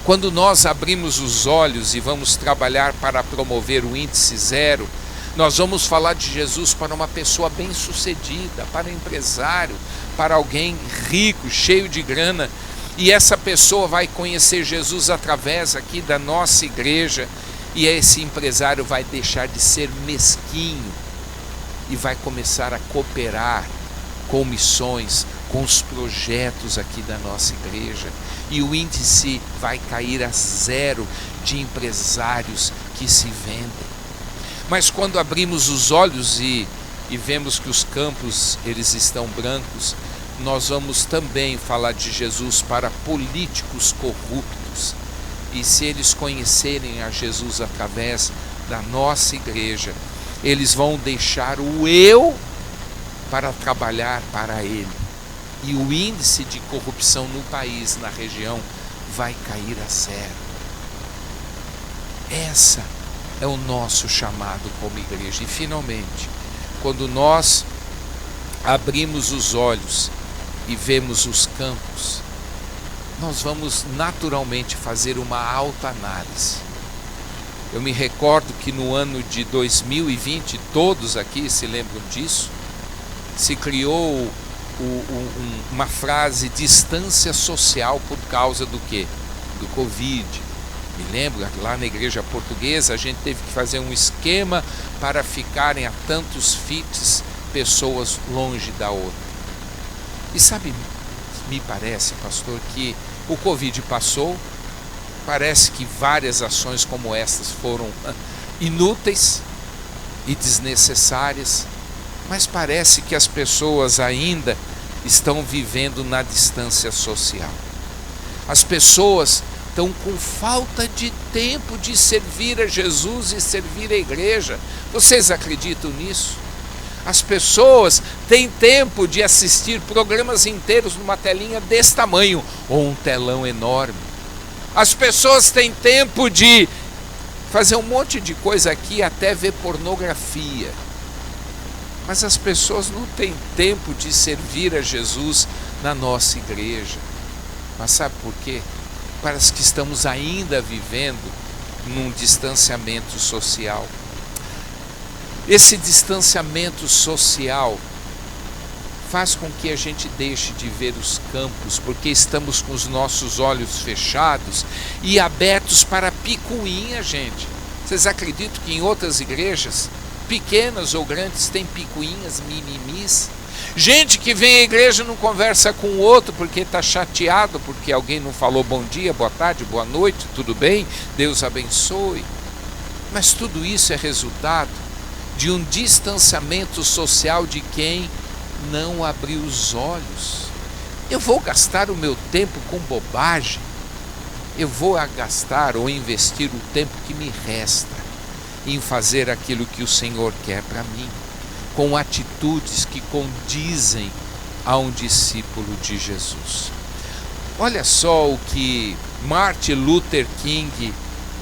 Quando nós abrimos os olhos e vamos trabalhar para promover o índice zero, nós vamos falar de Jesus para uma pessoa bem-sucedida, para um empresário, para alguém rico, cheio de grana, e essa pessoa vai conhecer Jesus através aqui da nossa igreja, e esse empresário vai deixar de ser mesquinho e vai começar a cooperar com missões, com os projetos aqui da nossa igreja, e o índice vai cair a zero de empresários que se vendem. Mas quando abrimos os olhos e vemos que os campos eles estão brancos, nós vamos também falar de Jesus para políticos corruptos. E se eles conhecerem a Jesus através da nossa igreja, eles vão deixar o eu para trabalhar para ele. E o índice de corrupção no país, na região, vai cair a zero. Essa é o nosso chamado como igreja. E finalmente, quando nós abrimos os olhos e vemos os campos, nós vamos naturalmente fazer uma autoanálise. Eu me recordo que no ano de 2020, todos aqui se lembram disso, se criou uma frase distância social por causa do quê? Do Covid. Me lembro, lá na igreja portuguesa, a gente teve que fazer um esquema para ficarem a tantos feet pessoas longe da outra. E sabe, me parece, pastor, que o Covid passou, parece que várias ações como essas foram inúteis e desnecessárias, mas parece que as pessoas ainda estão vivendo na distância social. As pessoas estão com falta de tempo de servir a Jesus e servir a igreja. Vocês acreditam nisso? As pessoas têm tempo de assistir programas inteiros numa telinha desse tamanho ou um telão enorme. As pessoas têm tempo de fazer um monte de coisa aqui, até ver pornografia. Mas as pessoas não têm tempo de servir a Jesus na nossa igreja. Mas sabe por quê? Parece que estamos ainda vivendo num distanciamento social. Esse distanciamento social faz com que a gente deixe de ver os campos, porque estamos com os nossos olhos fechados e abertos para picuinha, gente. Vocês acreditam que em outras igrejas, pequenas ou grandes, tem picuinhas, mimimis? Gente que vem à igreja não conversa com o outro porque está chateado, porque alguém não falou bom dia, boa tarde, boa noite, tudo bem, Deus abençoe. Mas tudo isso é resultado de um distanciamento social de quem não abriu os olhos. Eu vou gastar o meu tempo com bobagem? Eu vou gastar ou investir o tempo que me resta em fazer aquilo que o Senhor quer para mim, com atitudes que condizem a um discípulo de Jesus. Olha só o que Martin Luther King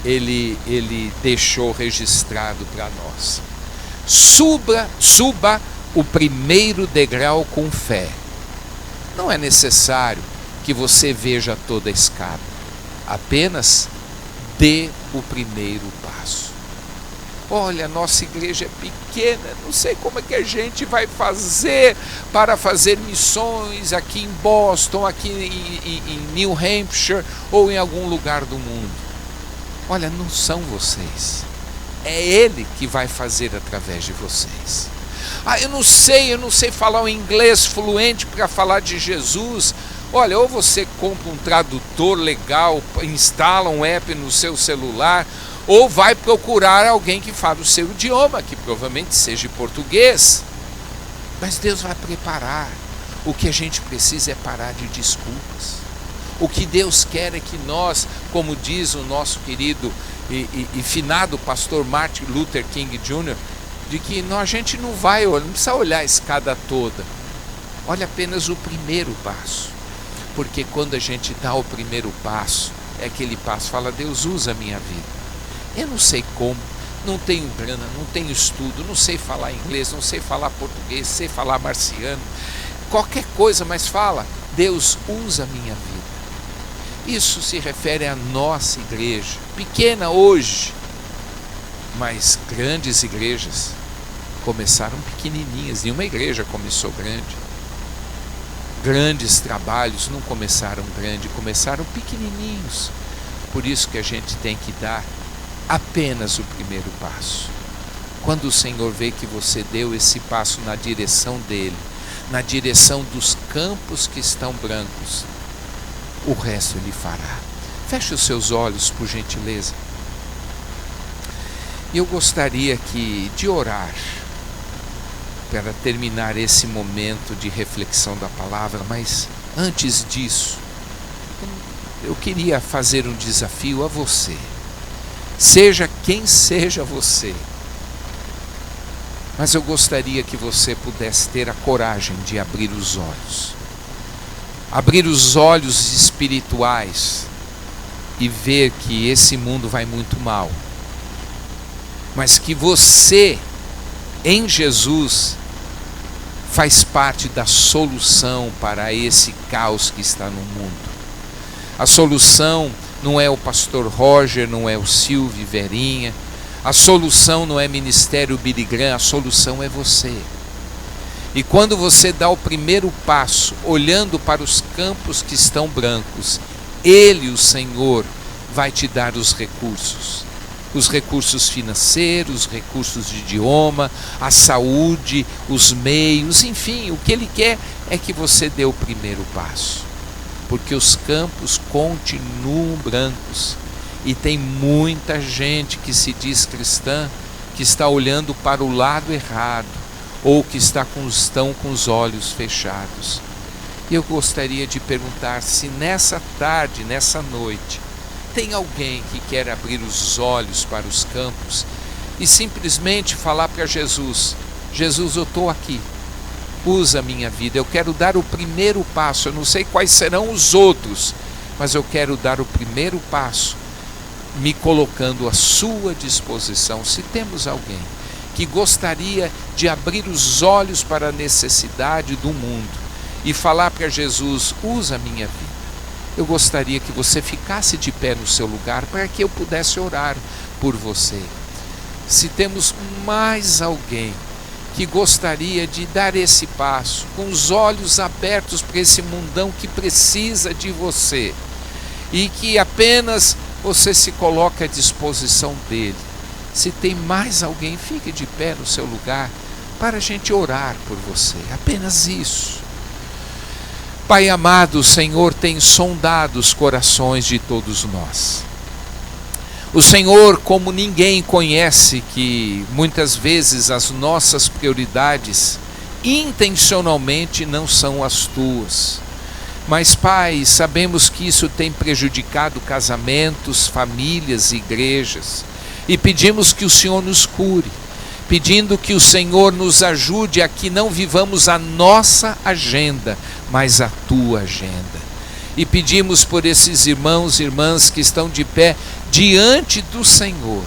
ele deixou registrado para nós. Suba o primeiro degrau com fé. Não é necessário que você veja toda a escada. Apenas dê o primeiro passo. Olha, nossa igreja é pequena, não sei como é que a gente vai fazer para fazer missões aqui em Boston, aqui em New Hampshire ou em algum lugar do mundo. Olha, não são vocês. É Ele que vai fazer através de vocês. Eu não sei falar um inglês fluente para falar de Jesus. Olha, ou você compra um tradutor legal, instala um app no seu celular, ou vai procurar alguém que fale o seu idioma, que provavelmente seja português. Mas Deus vai preparar. O que a gente precisa é parar de desculpas. O que Deus quer é que nós, como diz o nosso querido e finado pastor Martin Luther King Jr., de que a gente não precisa olhar a escada toda, olha apenas o primeiro passo. Porque quando a gente dá o primeiro passo, é aquele passo, fala, Deus, usa a minha vida. Eu não sei como, não tenho grana, não tenho estudo, não sei falar inglês, não sei falar português, sei falar marciano, qualquer coisa, mas fala, Deus, usa a minha vida. Isso se refere à nossa igreja, pequena hoje, mas grandes igrejas começaram pequenininhas, nenhuma igreja começou grande. Grandes trabalhos não começaram grande, começaram pequenininhos. Por isso que a gente tem que dar apenas o primeiro passo. Quando o Senhor vê que você deu esse passo na direção dele, na direção dos campos que estão brancos, o resto ele fará. Feche os seus olhos, por gentileza. E eu gostaria de orar para terminar esse momento de reflexão da palavra, mas antes disso, eu queria fazer um desafio a você. Seja quem seja você, mas eu gostaria que você pudesse ter a coragem de abrir os olhos espirituais e ver que esse mundo vai muito mal, mas que você, em Jesus, faz parte da solução para esse caos que está no mundo. A solução não é o pastor Roger, não é o Silvio Verinha, a solução não é Ministério Billy Graham, a solução é você. E quando você dá o primeiro passo, olhando para os campos que estão brancos, Ele, o Senhor, vai te dar os recursos financeiros, os recursos de idioma, a saúde, os meios, enfim, o que Ele quer é que você dê o primeiro passo, porque os campos continuam brancos e tem muita gente que se diz cristã que está olhando para o lado errado ou que estão com os olhos fechados. E eu gostaria de perguntar se nessa tarde, nessa noite, tem alguém que quer abrir os olhos para os campos e simplesmente falar para Jesus, Jesus, eu estou aqui, usa a minha vida, eu quero dar o primeiro passo, eu não sei quais serão os outros, mas eu quero dar o primeiro passo, me colocando à sua disposição. Se temos alguém que gostaria de abrir os olhos para a necessidade do mundo e falar para Jesus, usa a minha vida, eu gostaria que você ficasse de pé no seu lugar para que eu pudesse orar por você. Se temos mais alguém que gostaria de dar esse passo, com os olhos abertos para esse mundão que precisa de você, e que apenas você se coloca à disposição dele. Se tem mais alguém, fique de pé no seu lugar para a gente orar por você, apenas isso. Pai amado, o Senhor tem sondado os corações de todos nós. O Senhor, como ninguém, conhece que muitas vezes as nossas prioridades intencionalmente não são as tuas. Mas, Pai, sabemos que isso tem prejudicado casamentos, famílias, igrejas. E pedimos que o Senhor nos cure, pedindo que o Senhor nos ajude a que não vivamos a nossa agenda, mas a tua agenda. E pedimos por esses irmãos e irmãs que estão de pé diante do Senhor,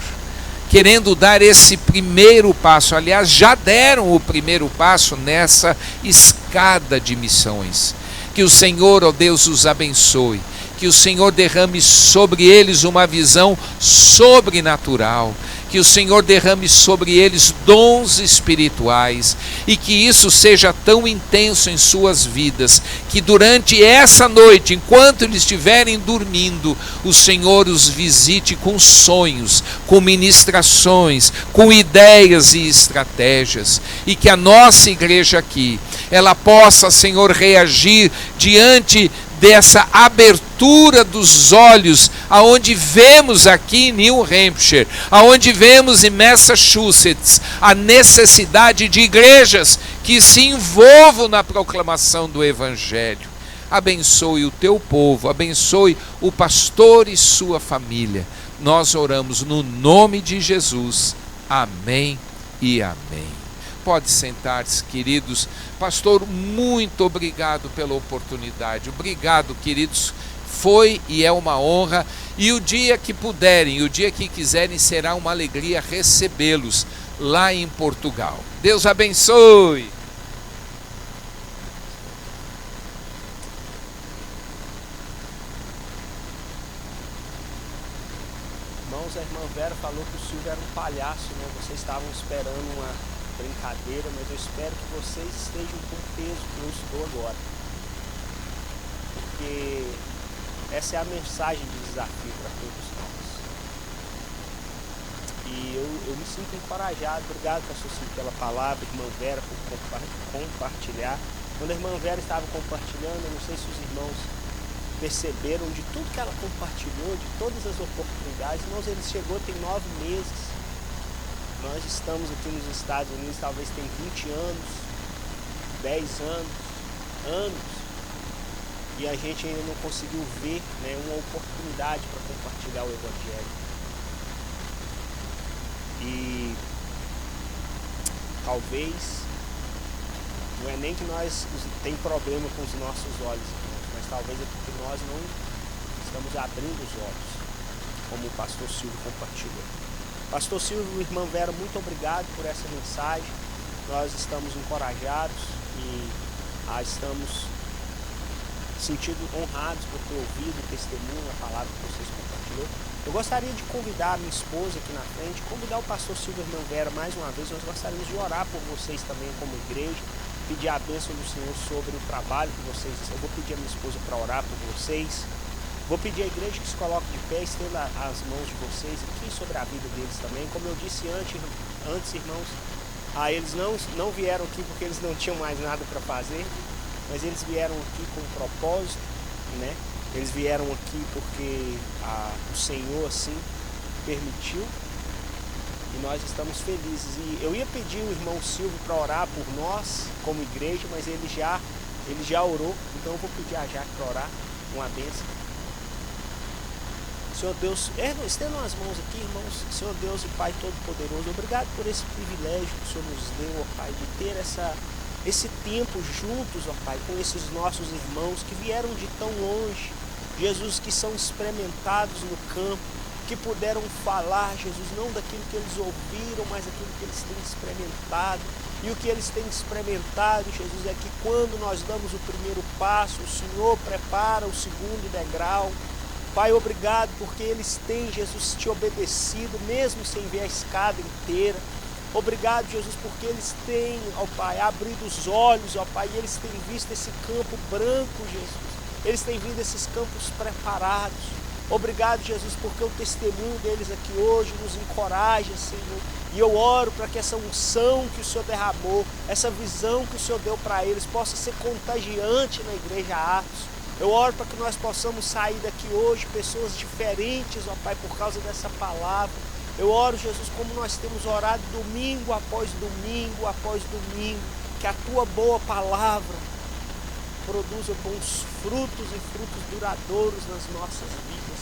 querendo dar esse primeiro passo, aliás, já deram o primeiro passo nessa escada de missões. Que o Senhor, ó Deus, os abençoe, que o Senhor derrame sobre eles uma visão sobrenatural, que o Senhor derrame sobre eles dons espirituais e que isso seja tão intenso em suas vidas, que durante essa noite, enquanto eles estiverem dormindo, o Senhor os visite com sonhos, com ministrações, com ideias e estratégias, e que a nossa igreja aqui, ela possa, Senhor, reagir diante dessa abertura dos olhos, aonde vemos aqui em New Hampshire, aonde vemos em Massachusetts, a necessidade de igrejas que se envolvam na proclamação do Evangelho. Abençoe o teu povo, abençoe o pastor e sua família. Nós oramos no nome de Jesus. Amém e amém. pode sentar-se, queridos. Pastor, muito obrigado pela oportunidade. Obrigado, queridos. Foi e é uma honra. E o dia que puderem, o dia que quiserem, será uma alegria recebê-los lá em Portugal. Deus abençoe. Irmãos, a irmã Vera falou que o Silvio era um palhaço, né? Vocês estavam esperando uma brincadeira, mas eu espero que vocês estejam com o peso que eu estou agora. Porque essa é a mensagem de desafio para todos nós. E eu me sinto encorajado. Obrigado, pastor Silvio, pela palavra, irmã Vera, por compartilhar. Quando a irmã Vera estava compartilhando, eu não sei se os irmãos perceberam de tudo que ela compartilhou, de todas as oportunidades. Irmãos, ele chegou tem 9 meses. Nós estamos aqui nos Estados Unidos, talvez tem 20 anos, 10 anos, e a gente ainda não conseguiu ver, né, uma oportunidade para compartilhar o Evangelho. E talvez não é nem que nós tem problema com os nossos olhos, mas talvez é porque nós não estamos abrindo os olhos, como o pastor Silvio compartilhou. Pastor Silvio, irmã Vera, muito obrigado por essa mensagem. Nós estamos encorajados e estamos sentindo honrados por ter ouvido o testemunho, a palavra que vocês compartilhou. Eu gostaria de convidar a minha esposa aqui na frente, convidar o pastor Silvio e a irmã Vera mais uma vez. Nós gostaríamos de orar por vocês também como igreja, pedir a bênção do Senhor sobre o trabalho que vocês... Eu vou pedir a minha esposa para orar por vocês. Vou pedir à igreja que se coloque de pé, estenda as mãos de vocês aqui sobre a vida deles também. Como eu disse antes, irmãos, eles não vieram aqui porque eles não tinham mais nada para fazer, mas eles vieram aqui com um propósito, né? Eles vieram aqui porque o Senhor assim permitiu. E nós estamos felizes. E eu ia pedir o irmão Silvio para orar por nós, como igreja, mas ele já orou. Então eu vou pedir a Jaque para orar, uma bênção. Senhor Deus, estendam as mãos aqui, irmãos. Senhor Deus e Pai Todo-Poderoso, obrigado por esse privilégio que o Senhor nos deu, ó Pai, de ter esse tempo juntos, ó Pai, com esses nossos irmãos que vieram de tão longe, Jesus, que são experimentados no campo, que puderam falar, Jesus, não daquilo que eles ouviram, mas daquilo que eles têm experimentado. E o que eles têm experimentado, Jesus, é que quando nós damos o primeiro passo, o Senhor prepara o segundo degrau. Pai, obrigado porque eles têm, Jesus, te obedecido, mesmo sem ver a escada inteira. Obrigado, Jesus, porque eles têm, ó Pai, abrido os olhos, ó Pai, e eles têm visto esse campo branco, Jesus. Eles têm visto esses campos preparados. Obrigado, Jesus, porque o testemunho deles aqui hoje nos encoraja, Senhor. E eu oro para que essa unção que o Senhor derramou, essa visão que o Senhor deu para eles, possa ser contagiante na igreja Atos. Eu oro para que nós possamos sair daqui hoje pessoas diferentes, ó Pai, por causa dessa palavra. Eu oro, Jesus, como nós temos orado domingo após domingo, que a Tua boa palavra produza bons frutos e frutos duradouros nas nossas vidas.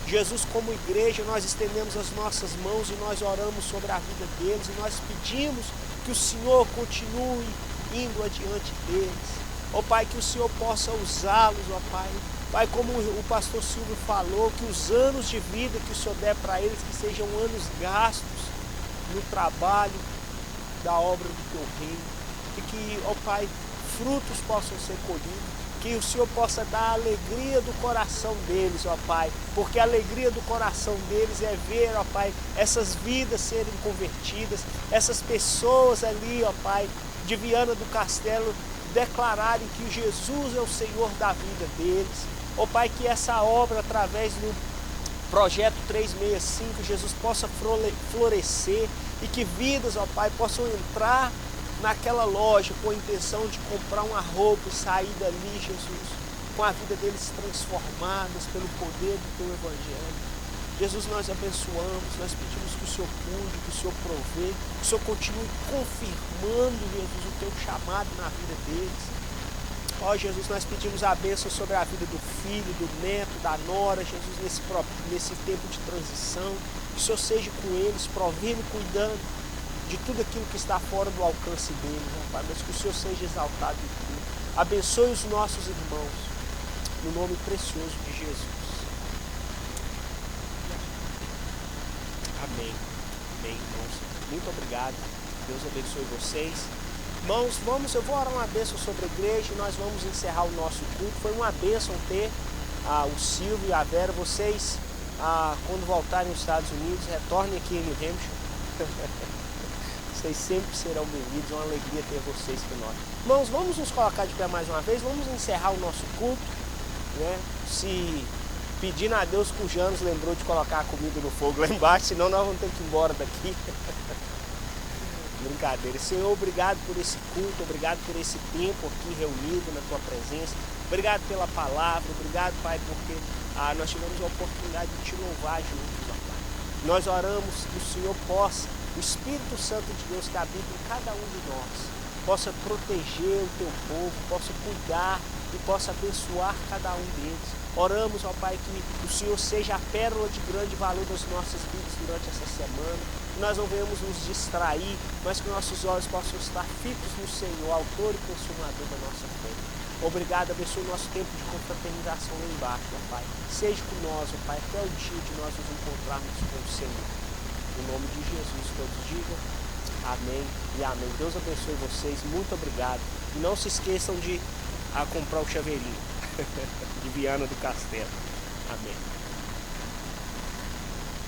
Jesus, como igreja, nós estendemos as nossas mãos e nós oramos sobre a vida deles e nós pedimos que o Senhor continue indo adiante deles. Ó Pai, que o Senhor possa usá-los, ó Pai. Pai, como o pastor Silvio falou, que os anos de vida que o Senhor der para eles, que sejam anos gastos no trabalho da obra do Teu reino. E que, ó Pai, frutos possam ser colhidos. Que o Senhor possa dar a alegria do coração deles, ó Pai. Porque a alegria do coração deles é ver, ó Pai, essas vidas serem convertidas. Essas pessoas ali, ó Pai, de Viana do Castelo, declararem que Jesus é o Senhor da vida deles. Ó Pai, que essa obra, através do projeto 365, Jesus, possa florescer e que vidas, ó Pai, possam entrar naquela loja com a intenção de comprar uma roupa e sair dali, Jesus, com a vida deles transformadas pelo poder do Teu Evangelho. Jesus, nós abençoamos, nós pedimos que o Senhor cuide, que o Senhor provê, que o Senhor continue confirmando, Jesus, o Teu chamado na vida deles. Ó Jesus, nós pedimos a bênção sobre a vida do filho, do neto, da nora, Jesus, nesse tempo de transição. Que o Senhor seja com eles, provendo e cuidando. de tudo aquilo que está fora do alcance deles, ó Pai, mas que o Senhor seja exaltado em tudo. Abençoe os nossos irmãos, no nome precioso de Jesus. Amém. Amém, irmãos. Muito obrigado. Deus abençoe vocês. Irmãos, eu vou orar uma bênção sobre a igreja e nós vamos encerrar o nosso culto. Foi uma bênção ter o Silvio e a Vera. Vocês, quando voltarem aos Estados Unidos, retornem aqui em New Hampshire. Vocês sempre serão bem-vindos. É uma alegria ter vocês conosco. Irmãos, vamos nos colocar de pé mais uma vez. Vamos encerrar o nosso culto, né? Se pedindo a Deus que o Janos lembrou de colocar a comida no fogo lá embaixo, senão nós vamos ter que ir embora daqui. Brincadeira. Senhor, obrigado por esse culto, obrigado por esse tempo aqui reunido na Tua presença. Obrigado pela palavra, obrigado, Pai, porque nós tivemos a oportunidade de Te louvar juntos, ó Pai. Nós oramos que o Senhor possa, o Espírito Santo de Deus que habita em cada um de nós, possa proteger o Teu povo, possa cuidar e possa abençoar cada um deles. Oramos, ó Pai, que o Senhor seja a pérola de grande valor das nossas vidas durante essa semana. Que nós não venhamos nos distrair, mas que nossos olhos possam estar fitos no Senhor, autor e consumador da nossa fé. Obrigado, abençoe o nosso tempo de confraternização lá embaixo, ó Pai. Seja com nós, ó Pai, até o dia de nós nos encontrarmos com o Senhor. Em nome de Jesus, todos digam amém e amém. Deus abençoe vocês, muito obrigado. E não se esqueçam de comprar o chaveirinho de Viana do Castelo. Amém.